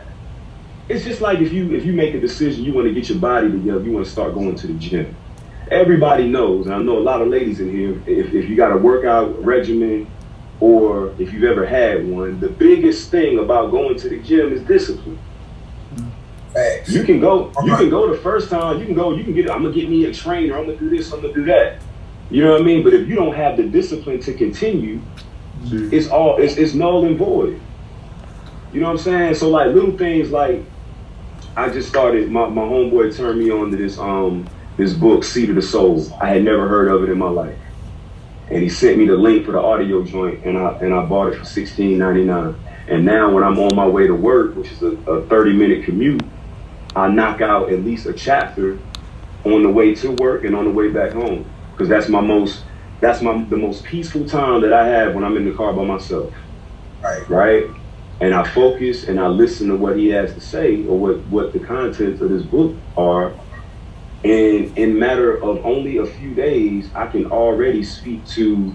it's just like if you make a decision, you want to get your body together, you want to start going to the gym. Everybody knows, and I know a lot of ladies in here, if you got a workout regimen or if you've ever had one, the biggest thing about going to the gym is discipline. Facts. You can go the first time, I'm gonna get me a trainer, I'm gonna do this, I'm gonna do that. You know what I mean? But if you don't have the discipline to continue, it's null and void. You know what I'm saying? So like little things like, I just started, my homeboy turned me on to this book, Seat of the Soul. I had never heard of it in my life. And he sent me the link for the audio joint, and I bought it for $16.99. And now when I'm on my way to work, which is a 30-minute commute, I knock out at least a chapter on the way to work and on the way back home. Because that's the most peaceful time that I have when I'm in the car by myself. Right? And I focus and I listen to what he has to say, or what the contents of this book are. And in matter of only a few days, I can already speak to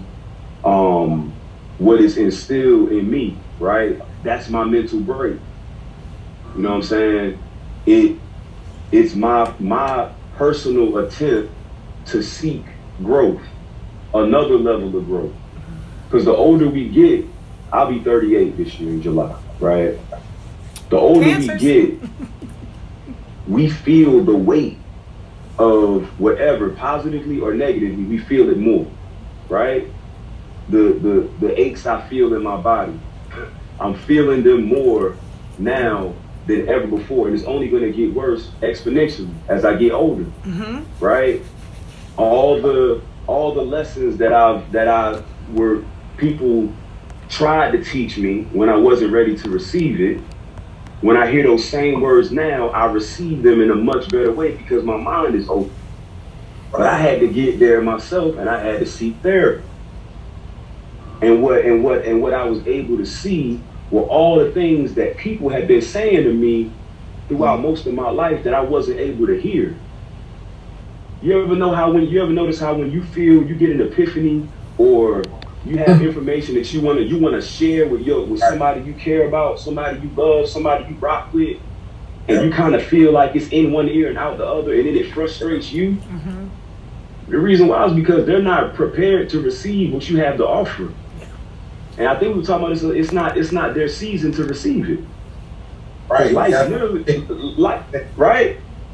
what is instilled in me, right? That's my mental break. You know what I'm saying? It's my personal attempt to seek growth, another level of growth. Because the older we get, I'll be 38 this year in July, right? The older we get, we feel the weight of whatever, positively or negatively, we feel it more, right? The aches I feel in my body, I'm feeling them more now than ever before, and it's only going to get worse exponentially as I get older, right? All the lessons that people tried to teach me when I wasn't ready to receive it. When I hear those same words now, I receive them in a much better way because my mind is open. But I had to get there myself, and I had to seek therapy. And what I was able to see were all the things that people had been saying to me throughout most of my life that I wasn't able to hear. You ever notice how when you feel you get an epiphany, or you have information that you wanna share with somebody you care about, somebody you love, somebody you rock with, and you kind of feel like it's in one ear and out the other, and then it frustrates you? Mm-hmm. The reason why is because they're not prepared to receive what you have to offer. And I think we were talking about this. It's not their season to receive it. Right.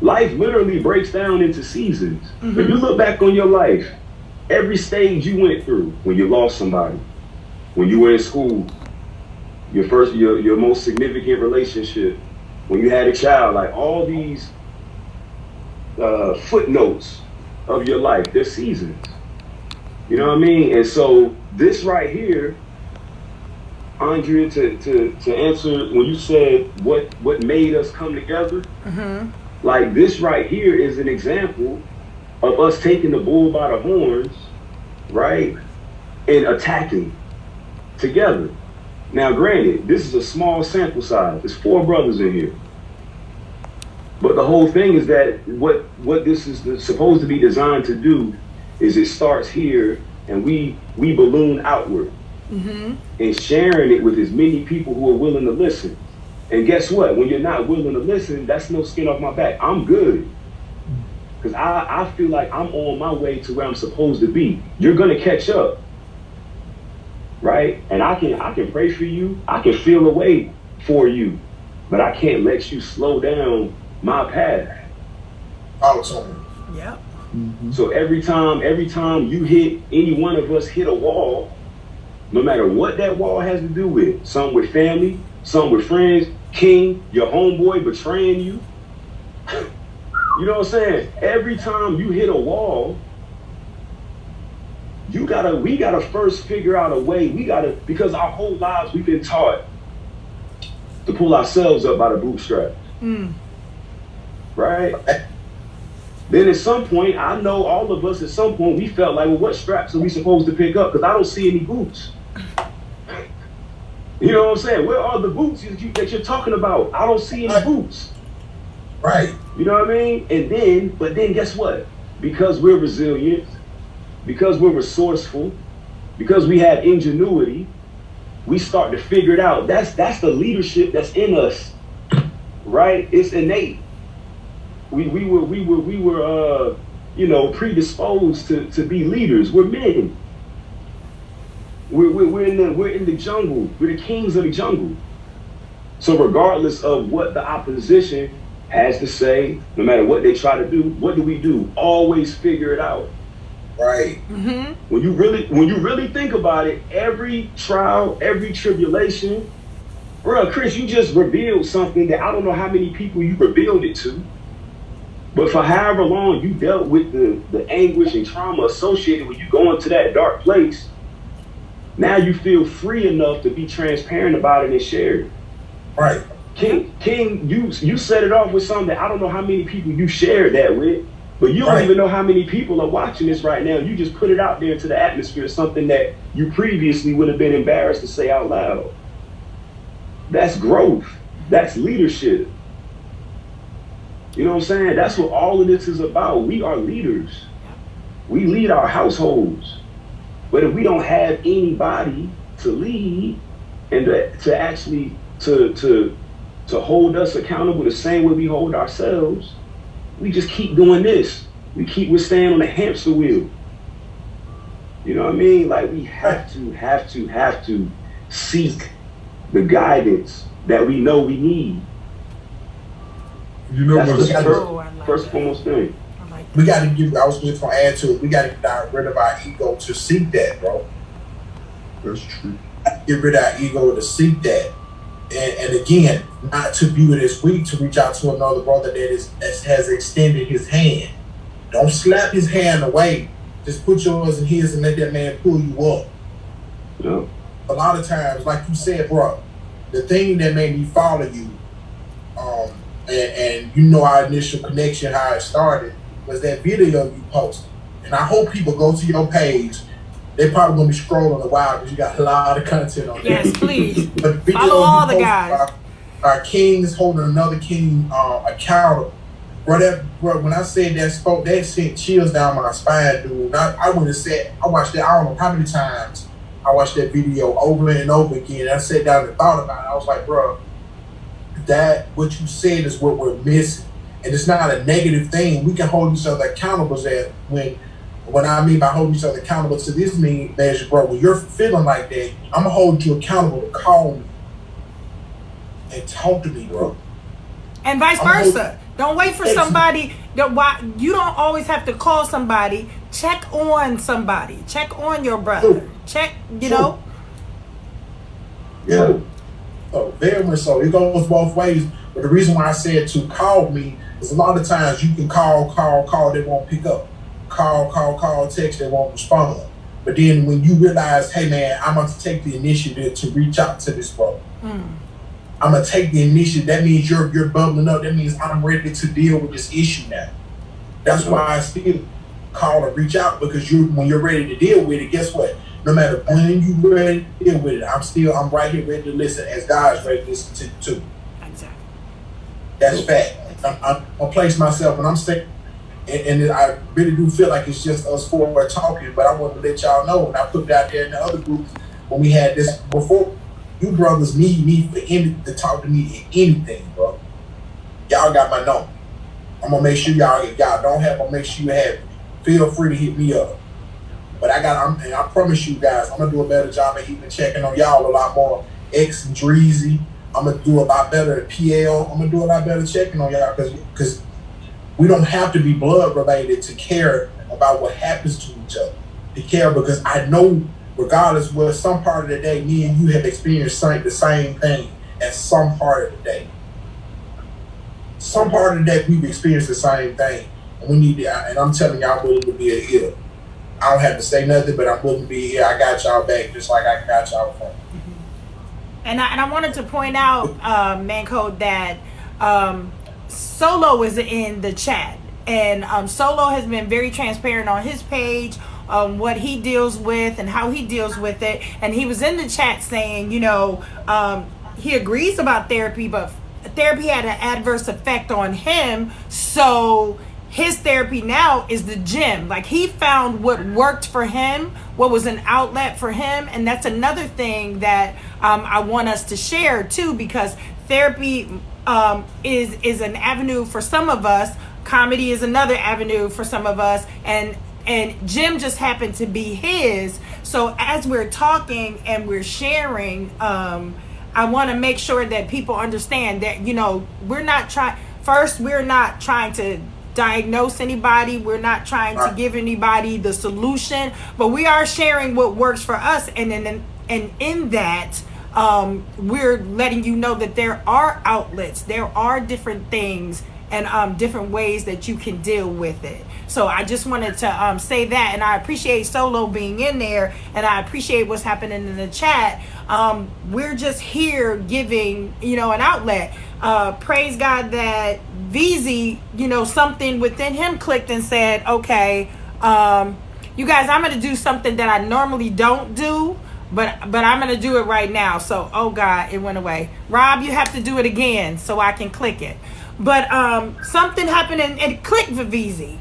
Life literally breaks down into seasons. Mm-hmm. When you look back on your life, every stage you went through, when you lost somebody, when you were in school, your most significant relationship, when you had a child, like all these footnotes of your life, they're seasons. You know what I mean? And so this right here, Andrea, to answer when you said what made us come together, Mm-hmm. like this right here is an example of us taking the bull by the horns, right, and attacking together. Now, granted, this is a small sample size. There's 4 brothers in here. But the whole thing is that what this is supposed to be designed to do is it starts here, and we balloon outward, Mm-hmm. and sharing it with as many people who are willing to listen. And guess what? When you're not willing to listen, that's no skin off my back. I'm good. Because I feel like I'm on my way to where I'm supposed to be. You're going to catch up. Right? And I can pray for you. I can feel a way for you. But I can't let you slow down my path. Yep. Mm-hmm. So every time you hit, any one of us hit a wall, no matter what that wall has to do with, some with family, some with friends, King, your homeboy betraying you. You know what I'm saying? Every time you hit a wall, we gotta first figure out a way. Because our whole lives we've been taught to pull ourselves up by the bootstraps. Mm. Right? Then at some point, I know all of us at some point, we felt like, well, what straps are we supposed to pick up? Because I don't see any boots. You know what I'm saying? Where are the boots that you're talking about? I don't see any boots. Right. You know what I mean? But then guess what? Because we're resilient, because we're resourceful, because we have ingenuity, we start to figure it out. That's the leadership that's in us, right? It's innate. We were predisposed to be leaders. We're men. We're in the jungle. We're the kings of the jungle. So regardless of what the opposition has to say, no matter what they try to do, what do? Always figure it out. Right. Mm-hmm. When you really think about it, every trial, every tribulation, bro, Chris, you just revealed something that I don't know how many people you revealed it to. But for however long you dealt with the anguish and trauma associated with you going to that dark place, now you feel free enough to be transparent about it and share it. Right. King, you set it off with something that I don't know how many people you shared that with, but you don't even know how many people are watching this right now. You just put it out there into the atmosphere, something that you previously would have been embarrassed to say out loud. That's growth. That's leadership. You know what I'm saying? That's what all of this is about. We are leaders. We lead our households. But if we don't have anybody to lead and to actually to hold us accountable the same way we hold ourselves, we just keep doing this. We're staying on the hamster wheel. You know what I mean? Like we have to seek the guidance that we know we need. You know That's what's the first and foremost thing. We got to I was just going to add to it, we got to get rid of our ego to seek that, bro. That's true. Get rid of our ego to seek that. And again, not to view it as weak, to reach out to another brother that has extended his hand. Don't slap his hand away. Just put yours in his and let that man pull you up. Yeah. A lot of times, like you said, bro, the thing that made me follow you, and you know our initial connection, how it started, was that video you posted. And I hope people go to your page they probably gonna be scrolling a while because you got a lot of content on there. Yes, please. But the Follow videos all we the post guys. Our kings holding another king accountable. Bro, when I said that spoke, that sent chills down my spine, dude. I would have said, I watched that, I don't know how many times I watched that video over and over again. I sat down and thought about it. I was like, bro, that what you said is what we're missing. And it's not a negative thing. We can hold each other accountable. That when I mean by holding each other accountable to this measure, bro, when you're feeling like that, I'm gonna hold you accountable to call me and talk to me, bro. And vice versa. Don't wait for somebody. You don't always have to call somebody. Check on somebody. Check on your brother. Check, you know. Yeah. Oh, very much so. It goes both ways. But the reason why I said to call me is a lot of times you can call, they won't pick up. Call, text, they won't respond. But then when you realize, hey man, I'm going to take the initiative to reach out to this brother. I'm gonna take the initiative. That means you're bubbling up. That means I'm ready to deal with this issue now. That's why I still call and reach out, because when you're ready to deal with it, guess what? No matter when you're ready to deal with it, I'm right here ready to listen as God's ready to listen to too. Exactly. That's fact. I'm gonna place myself when I'm saying, and I really do feel like it's just us four talking, but I want to let y'all know, and I put it out there in the other groups when we had this before. You brothers need me to talk to me in anything, bro. Y'all got my number. I'm gonna make sure y'all don't have. I'll make sure you have it. Feel free to hit me up. But and I promise you guys, I'm gonna do a better job of even checking on y'all a lot more. X and Dreezy, I'm gonna do a lot better at PL. I'm gonna do a lot better checking on y'all because we don't have to be blood related to care about what happens to each other. To care, because I know, regardless what some part of the day, me and you have experienced the same thing at some part of the day. Some part of the day we've experienced the same thing. And we need to, and I'm telling y'all, I'm willing to be here. I don't have to say nothing, but I'm willing to be here. I got y'all back just like I got y'all front. And I wanted to point out, Mancode, that Solo is in the chat. And Solo has been very transparent on his page, what he deals with and how he deals with it. And he was in the chat saying, you know, he agrees about therapy, but therapy had an adverse effect on him. So his therapy now is the gym. Like, he found what worked for him, what was an outlet for him. And that's another thing that I want us to share too, because therapy is an avenue for some of us. Comedy is another avenue for some of us, and gym just happened to be his. So as we're talking and we're sharing, I want to make sure that people understand that, you know, we're not trying to diagnose anybody. We're not trying to give anybody the solution, but we are sharing what works for us. And in that, we're letting you know that there are outlets, there are different things and different ways that you can deal with it. So I just wanted to say that, and I appreciate Solo being in there, and I appreciate what's happening in the chat. We're just here giving, you know, an outlet. Praise God that VZ, you know, something within him clicked and said, okay, you guys, I'm going to do something that I normally don't do, but I'm going to do it right now. So, oh God, it went away. Rob, you have to do it again so I can click it. But something happened and it clicked for VZ.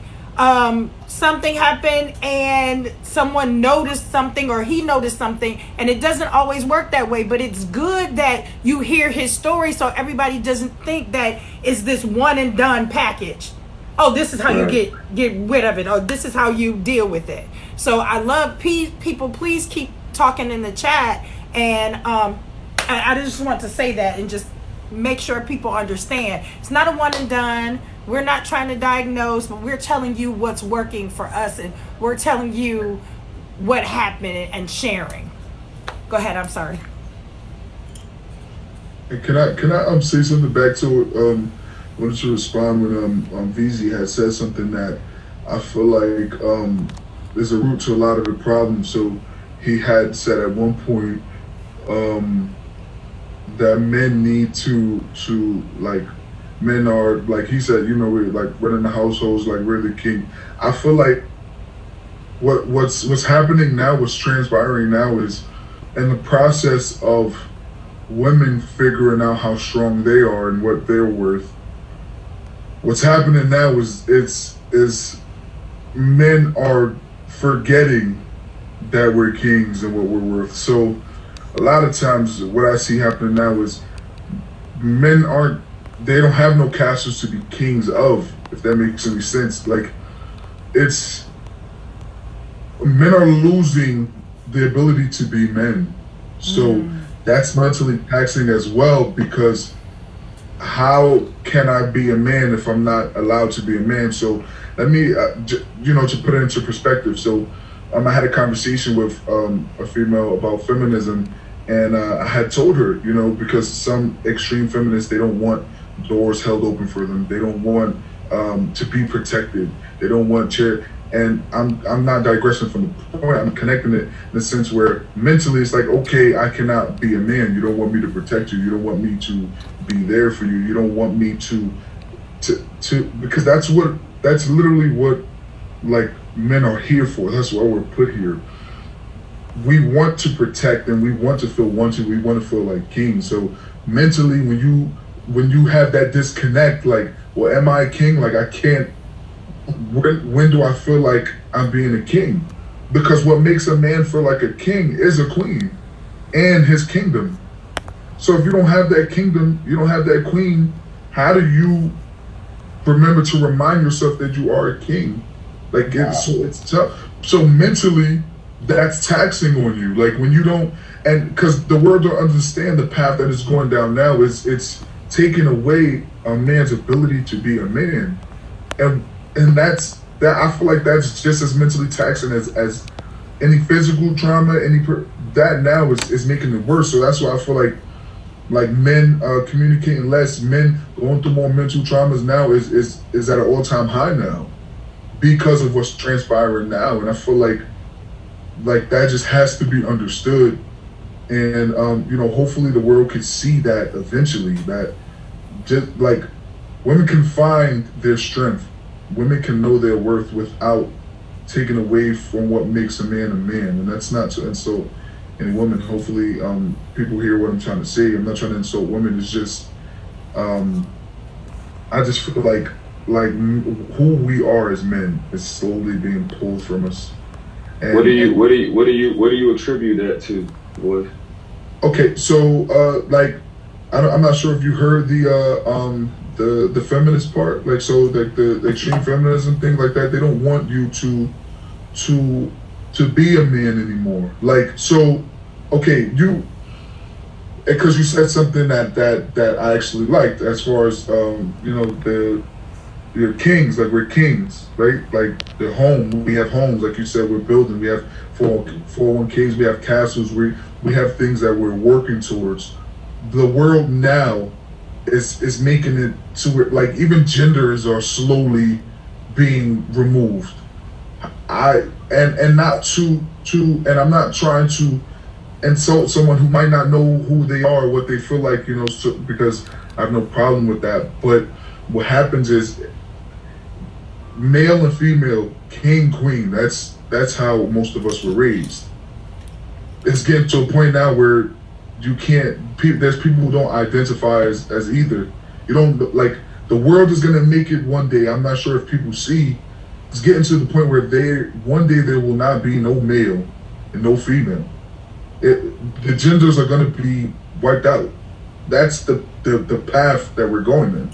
Something happened and someone noticed something, or he noticed something, and it doesn't always work that way, but it's good that you hear his story so everybody doesn't think that it's this one and done package. Oh, this is how you get rid of it, or this is how you deal with it. So I love people, please keep talking in the chat, and I just want to say that and just make sure people understand it's not a one and done. We're not trying to diagnose, but we're telling you what's working for us, and we're telling you what happened and sharing. Go ahead. I'm sorry. And can I say something back to it? I wanted to respond when VZ had said something that I feel like is a root to a lot of the problems. So he had said at one point that men need to like, men are, like he said, you know, we're like running the households, like we're the king. I feel like what's happening now, what's transpiring now is in the process of women figuring out how strong they are and what they're worth. What's happening now is men are forgetting that we're kings and what we're worth. So a lot of times what I see happening now is men they don't have no castles to be kings of, if that makes any sense. Like, men are losing the ability to be men. So that's mentally taxing as well, because how can I be a man if I'm not allowed to be a man? So let me, to put it into perspective. So I had a conversation with a female about feminism, and I had told her, because some extreme feminists, they don't want doors held open for them. They don't want to be protected. They don't want and I'm not digressing from the point. I'm connecting it in the sense where mentally it's like, okay, I cannot be a man. You don't want me to protect you. You don't want me to be there for you. You don't want me to because that's literally what like men are here for. That's why we're put here. We want to protect and we want to feel wanted. We want to feel like kings. So mentally, when you have that disconnect, like, well, am I a king? Like, I can't. When do I feel like I'm being a king? Because what makes a man feel like a king is a queen and his kingdom. So if you don't have that kingdom, you don't have that queen, how do you remember to remind yourself that you are a king? Like, it's tough. So mentally, that's taxing on you. Like, when you don't, and because the world don't understand the path that is going down now, it's taking away a man's ability to be a man. And that I feel like that's just as mentally taxing as any physical trauma. That now is making it worse. So that's why I feel like men communicating less, men going through more mental traumas now is at an all-time high now because of what's transpiring now. And I feel like that just has to be understood. And hopefully the world could see that eventually, that just like women can find their strength. Women can know their worth without taking away from what makes a man, and that's not to insult any woman. Hopefully, people hear what I'm trying to say. I'm not trying to insult women. It's just, I just feel like who we are as men is slowly being pulled from us. And, what do you attribute that to, boy? Okay, so I'm not sure if you heard the feminist part, like, so like the extreme feminism thing like that. They don't want you to be a man anymore. Like, so, okay, because you said something that I actually liked as far as you're kings, like we're kings, right? Like the home, we have homes, like you said, we're building, we have 401ks, we have castles, we have things that we're working towards. The world now is making it to where, like, even genders are slowly being removed. And not to and I'm not trying to insult someone who might not know who they are or what they feel like, because I have no problem with that. But what happens is male and female, king, queen, that's how most of us were raised. It's getting to a point now where you can't, there's people who don't identify as either. You don't, like, the world is gonna make it one day. I'm not sure if people see, it's getting to the point where one day there will not be no male and no female. The genders are gonna be wiped out. That's the path that we're going in.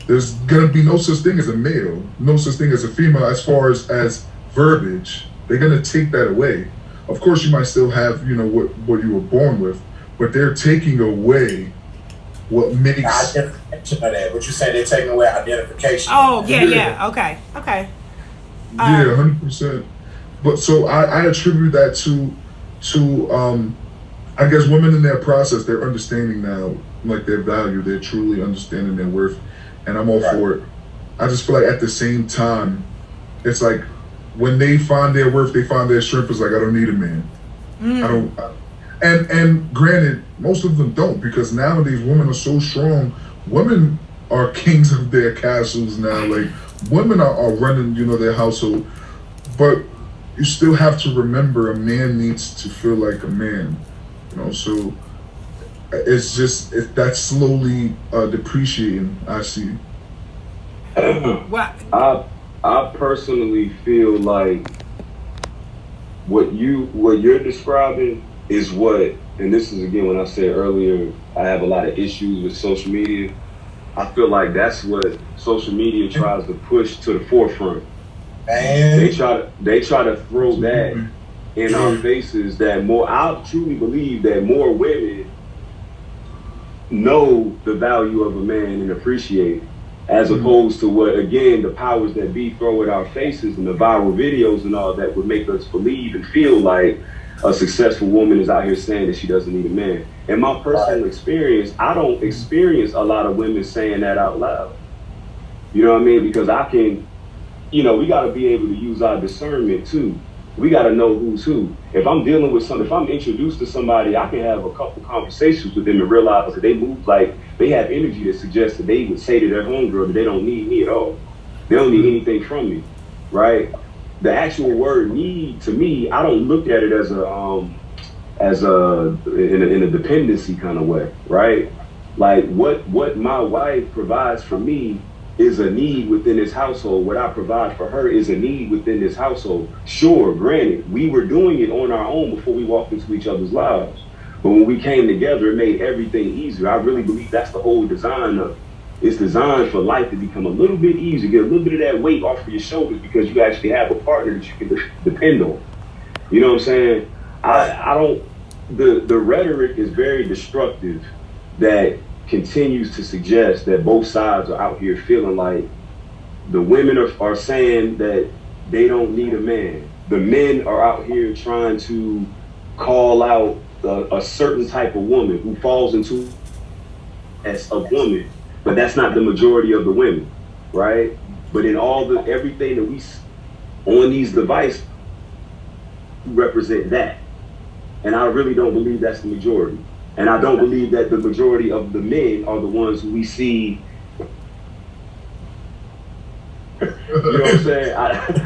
There's gonna be no such thing as a male, no such thing as a female as far as verbiage. They're gonna take that away. Of course, you might still have, what you were born with, but they're taking away what makes identification of that. What you say, they're taking away identification. Oh yeah. Okay. Yeah, 100%. But so I attribute that to I guess women in their process, they're understanding now, like, their value. They're truly understanding their worth, and I'm all for it. I just feel like at the same time, it's like when they find their worth, they find their strength. It's like, I don't need a man. And granted, most of them don't, because nowadays women are so strong. Women are kings of their castles now. Like, women are running, their household. But you still have to remember a man needs to feel like a man, you know. So it's just that's slowly depreciating. I see. What? I personally feel like what you're describing is what, and this is again when I said earlier, I have a lot of issues with social media. I feel like that's what social media tries to push to the forefront. Man. They try to throw that in our faces. That more, I truly believe that more women know the value of a man and appreciate it, as opposed to what, again, the powers that be throw at our faces and the viral videos and all that would make us believe and feel like a successful woman is out here saying that she doesn't need a man. In my personal experience, I don't experience a lot of women saying that out loud. You know what I mean? Because I can, you know, we got to be able to use our discernment too. We got to know who's who. If I'm dealing with if I'm introduced to somebody, I can have a couple conversations with them and realize that they move like they have energy that suggests that they would say to their homegirl that they don't need me at all. They don't need anything from me, right? The actual word "need" to me, I don't look at it as in a dependency kind of way, right? Like what my wife provides for me is a need within this household. What I provide for her is a need within this household. Sure, granted, we were doing it on our own before we walked into each other's lives. But when we came together, it made everything easier. I really believe that's the whole design of it. It's designed for life to become a little bit easier, get a little bit of that weight off of your shoulders because you actually have a partner that you can depend on. You know what I'm saying? I don't, the rhetoric is very destructive that continues to suggest that both sides are out here feeling like the women are saying that they don't need a man. The men are out here trying to call out a certain type of woman who falls into as a woman, but that's not the majority of the women, right? But in everything that we on these devices represent that. And I really don't believe that's the majority. And I don't believe that the majority of the men are the ones who we see. You know what I'm saying?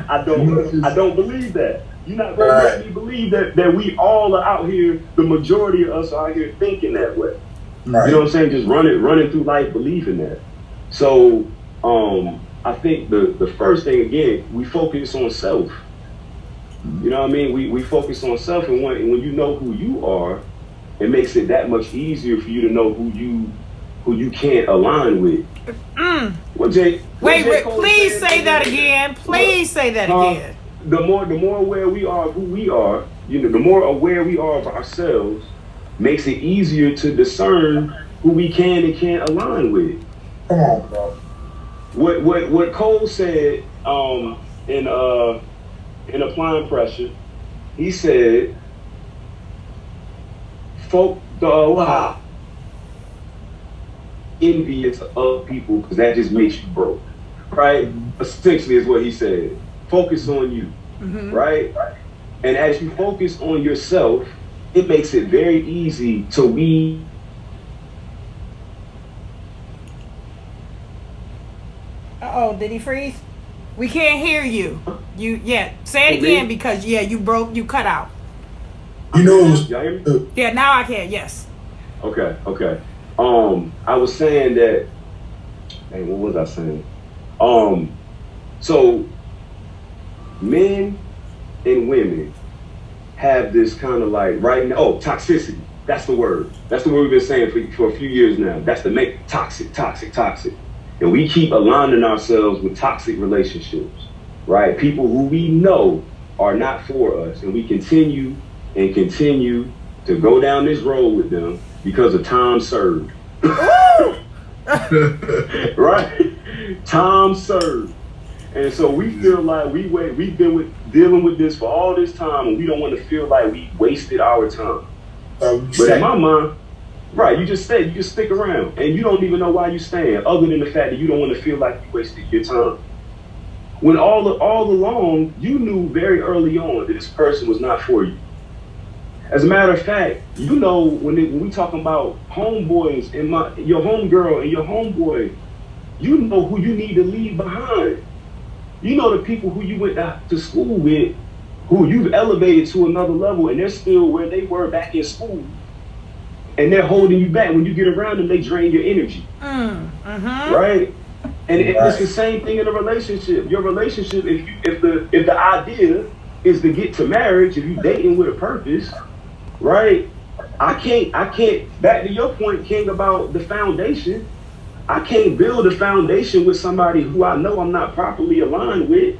I don't believe that. You're not going to let me believe that we all are out here, the majority of us are out here thinking that way. Right. You know what I'm saying? Just running through life believing that. So I think the first thing, again, we focus on self. You know what I mean? We focus on self, and when you know who you are, it makes it that much easier for you to know who you can't align with. Well, Jay, wait, please say that again. Please say that again. The more aware we are of who we are, you know, the more aware we are of ourselves, makes it easier to discern who we can and can't align with. Come on, bro. What Cole said in Applying Pressure, he said, folk envious of people because that just makes you broke, right? Essentially is what he said. Focus on you, right? And as you focus on yourself, it makes it very easy to weed. Uh-oh, did he freeze? We can't hear you. Say it again because you cut out. You know, y'all hear me? Yeah, now I can. Yes. Okay. I was saying that. Hey, what was I saying? So men and women have this kind of like right now. Oh, toxicity. That's the word. That's the word we've been saying for a few years now. That's the make toxic. And we keep aligning ourselves with toxic relationships, right? People who we know are not for us, and we continue to go down this road with them because of time served. Right? Time served. And so we feel like we've been dealing with this for all this time, and we don't want to feel like we wasted our time. But in my mind, right, you just stick around, and you don't even know why you stand, other than the fact that you don't want to feel like you wasted your time. When all along, you knew very early on that this person was not for you. As a matter of fact, you know, when we talking about homeboys and your homegirl and your homeboy, you know who you need to leave behind. You know the people who you went to school with, who you've elevated to another level, and they're still where they were back in school, and they're holding you back. When you get around them, they drain your energy, right? And it's the same thing in a relationship. Your relationship, if the idea is to get to marriage, if you're dating with a purpose, right? I can't. Back to your point, King, about the foundation. I can't build a foundation with somebody who I know I'm not properly aligned with.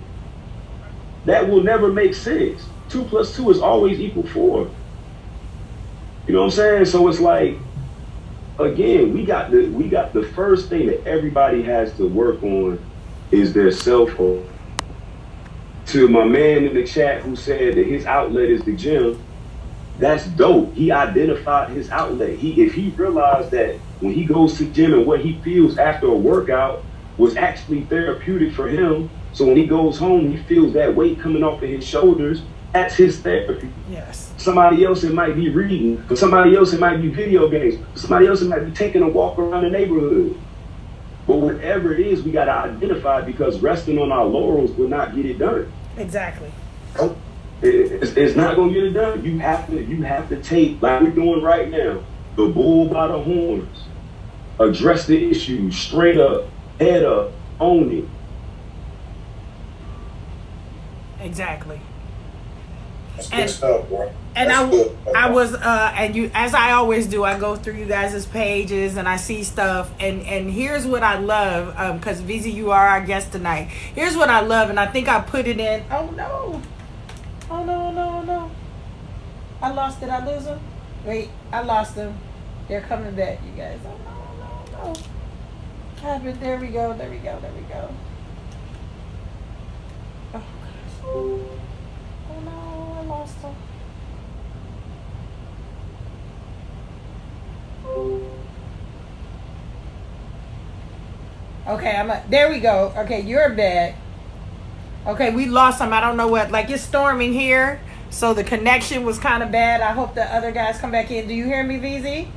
That will never make sense. 2 + 2 is always equal 4. You know what I'm saying? So it's like, again, we got the first thing that everybody has to work on is their self-worth. To my man in the chat who said that his outlet is the gym, that's dope. He identified his outlet. If he realized that when he goes to the gym and what he feels after a workout was actually therapeutic for him, so when he goes home, he feels that weight coming off of his shoulders, that's his therapy. Yes. For somebody else, it might be reading. For somebody else, it might be video games. For somebody else, it might be taking a walk around the neighborhood. But whatever it is, we got to identify, because resting on our laurels will not get it done. Exactly. It's not going to get it done. You have to take, like we're doing right now, the bull by the horns. Address the issue straight up, head up, own it. Exactly. That's good stuff, bro. And That's good. I was and you, as I always do, I go through you guys' pages and I see stuff, and here's what I love, because VZ, you are our guest tonight. Here's what I love, and I think I put it in. Oh no, I lost it. I lose them. Wait, I lost them. They're coming back, you guys. Oh no. Happened. There we go. Oh gosh. Oh no, I lost them. Okay, there we go. Okay, you're back. Okay, we lost some. I don't know what. Like, it's storming here, so the connection was kind of bad. I hope the other guys come back in. Do you hear me, VZ?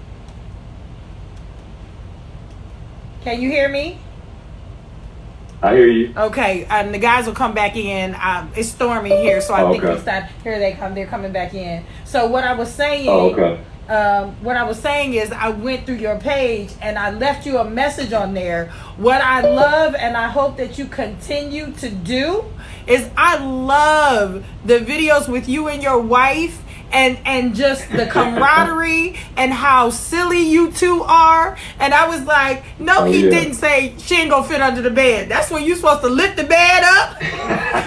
Can you hear me? I hear you. Okay, the guys will come back in. It's storming here, so I think okay. we start. Here they come. They're coming back in. So what I was saying. Okay. What I was saying is I went through your page and I left you a message on there. What I love, and I hope that you continue to do, is I love the videos with you and your wife, and just the camaraderie and how silly you two are. And I was like, no, he didn't say she ain't gonna fit under the bed. That's when you're supposed to lift the bed up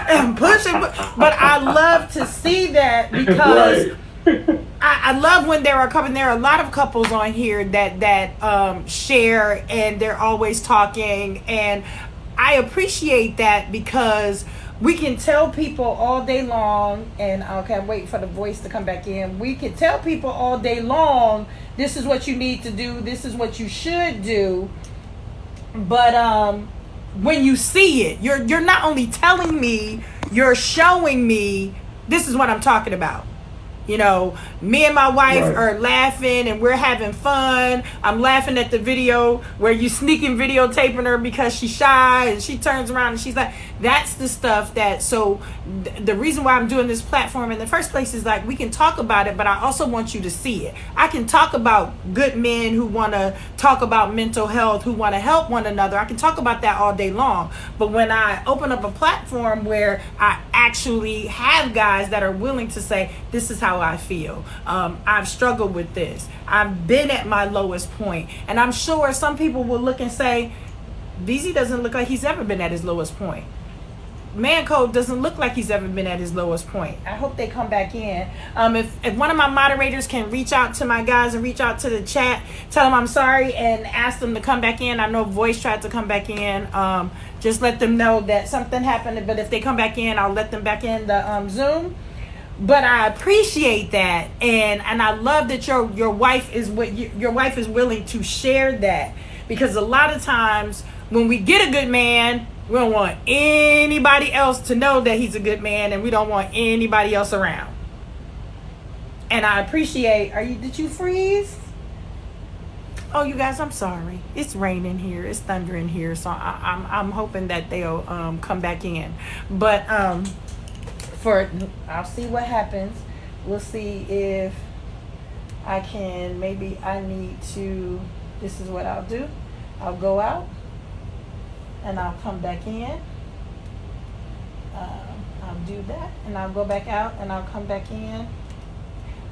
and push it. But I love to see that, because Right. I love when there are couples. There are a lot of couples on here that share, and they're always talking, and I appreciate that, because we can tell people all day long, and okay, I'm waiting for the voice to come back in. We can tell people all day long, this is what you need to do, this is what you should do, but when you see it, you're not only telling me, you're showing me this is what I'm talking about. You know, me and my wife are laughing and we're having fun. I'm laughing at the video where you sneaking videotaping her because she's shy, and she turns around and she's like, that's the stuff that, so the reason why I'm doing this platform in the first place is, like, we can talk about it, but I also want you to see it. I can talk about good men who want to talk about mental health, who want to help one another. I can talk about that all day long. But when I open up a platform where I actually have guys that are willing to say, this is how I feel. I've struggled with this. I've been at my lowest point. And I'm sure some people will look and say, VZ doesn't look like he's ever been at his lowest point. Man Code doesn't look like he's ever been at his lowest point. I hope they come back in. If one of my moderators can reach out to my guys and reach out to the chat, tell them I'm sorry and ask them to come back in. I know Voice tried to come back in. Just let them know that something happened. But if they come back in, I'll let them back in the Zoom. But I appreciate that, and I love that your wife is willing to share that, because a lot of times when we get a good man, we don't want anybody else to know that he's a good man, and we don't want anybody else around. And I appreciate. Did you freeze? Oh, you guys, I'm sorry. It's raining here. It's thundering here, so I'm hoping that they'll come back in. But I'll see what happens. We'll see if I can, maybe I need to, this is what I'll do. I'll go out and I'll come back in. I'll do that and I'll go back out and I'll come back in.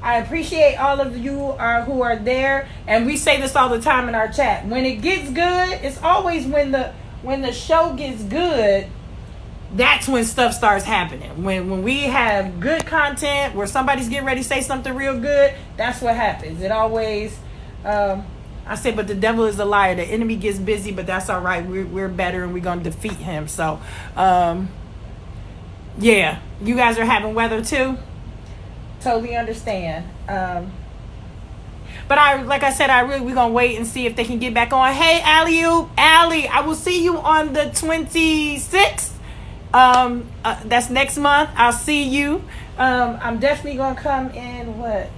I appreciate all of you who are there, and we say this all the time in our chat. When it gets good, it's always when the show gets good, that's when stuff starts happening. When we have good content, where somebody's getting ready to say something real good, that's what happens. It always, I say, but the devil is a liar. The enemy gets busy, but that's all right. We're better, and we're going to defeat him. So, yeah, you guys are having weather too. Totally understand. But like I said, we're gonna wait and see if they can get back on. Hey, Allie, I will see you on the 26th. That's next month. I'll see you. I'm definitely gonna come in. What?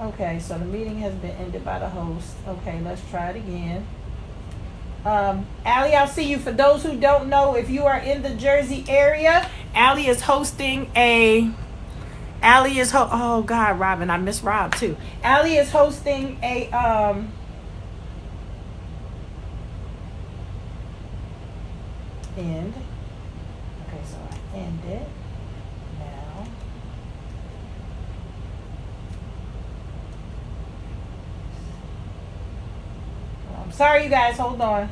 Okay, so the meeting has been ended by the host. Okay, let's try it again. Allie, I'll see you. For those who don't know, if you are in the Jersey area, Allie is hosting oh God, Robin, I miss Rob too. Allie is hosting a end. Okay, so I end it now. I'm sorry, you guys. Hold on.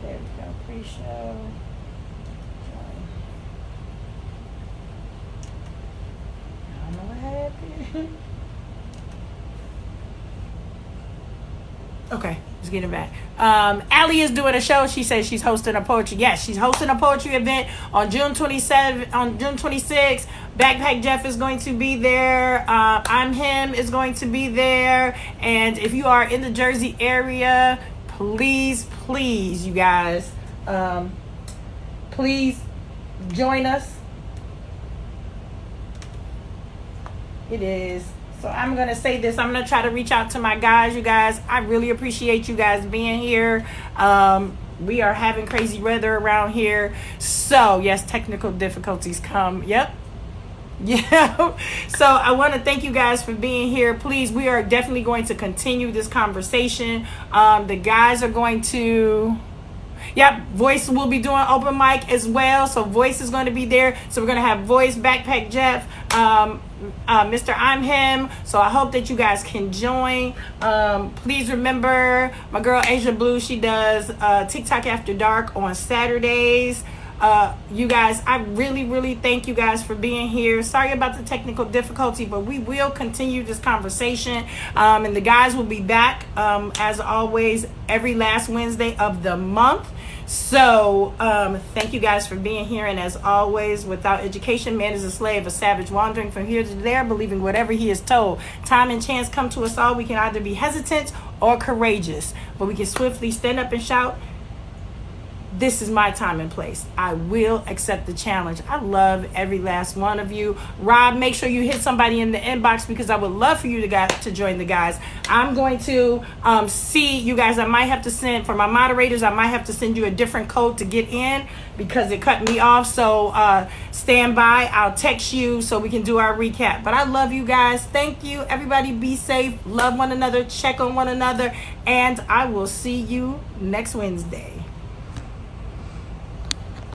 There we go. Pre-show. Okay, let's get it back. Allie is doing a show. She says she's hosting a poetry. Yes, she's hosting a poetry event on June 27th, on June 26th. Backpack Jeff is going to be there. I'm Him is going to be there. And if you are in the Jersey area, please, you guys, please join us. It is. So I'm going to say this. I'm going to try to reach out to my guys. You guys, I really appreciate you guys being here. We are having crazy weather around here. So, yes, technical difficulties come. Yep. Yeah. So I want to thank you guys for being here. Please, we are definitely going to continue this conversation. The guys are going to... Yep, Voice will be doing open mic as well. So Voice is going to be there. So we're going to have Voice, Backpack Jeff, Mr. I'm Him. So I hope that you guys can join. Please remember my girl Asia Blue. She does TikTok After Dark on Saturdays. You guys, I really thank you guys for being here. Sorry about the technical difficulty, but we will continue this conversation. And the guys will be back, as always, every last Wednesday of the month. So thank you guys for being here. And as always, without education, man is a slave, a savage, wandering from here to there, believing whatever he is told. Time and chance come to us all. We can either be hesitant or courageous, but we can swiftly stand up and shout, this is my time and place. I will accept the challenge. I love every last one of you. Rob, make sure you hit somebody in the inbox, because I would love for you to join the guys. I'm going to see you guys. I might have to send, for my moderators, I might have to send you a different code to get in, because it cut me off. So stand by. I'll text you so we can do our recap. But I love you guys. Thank you. Everybody be safe. Love one another. Check on one another. And I will see you next Wednesday.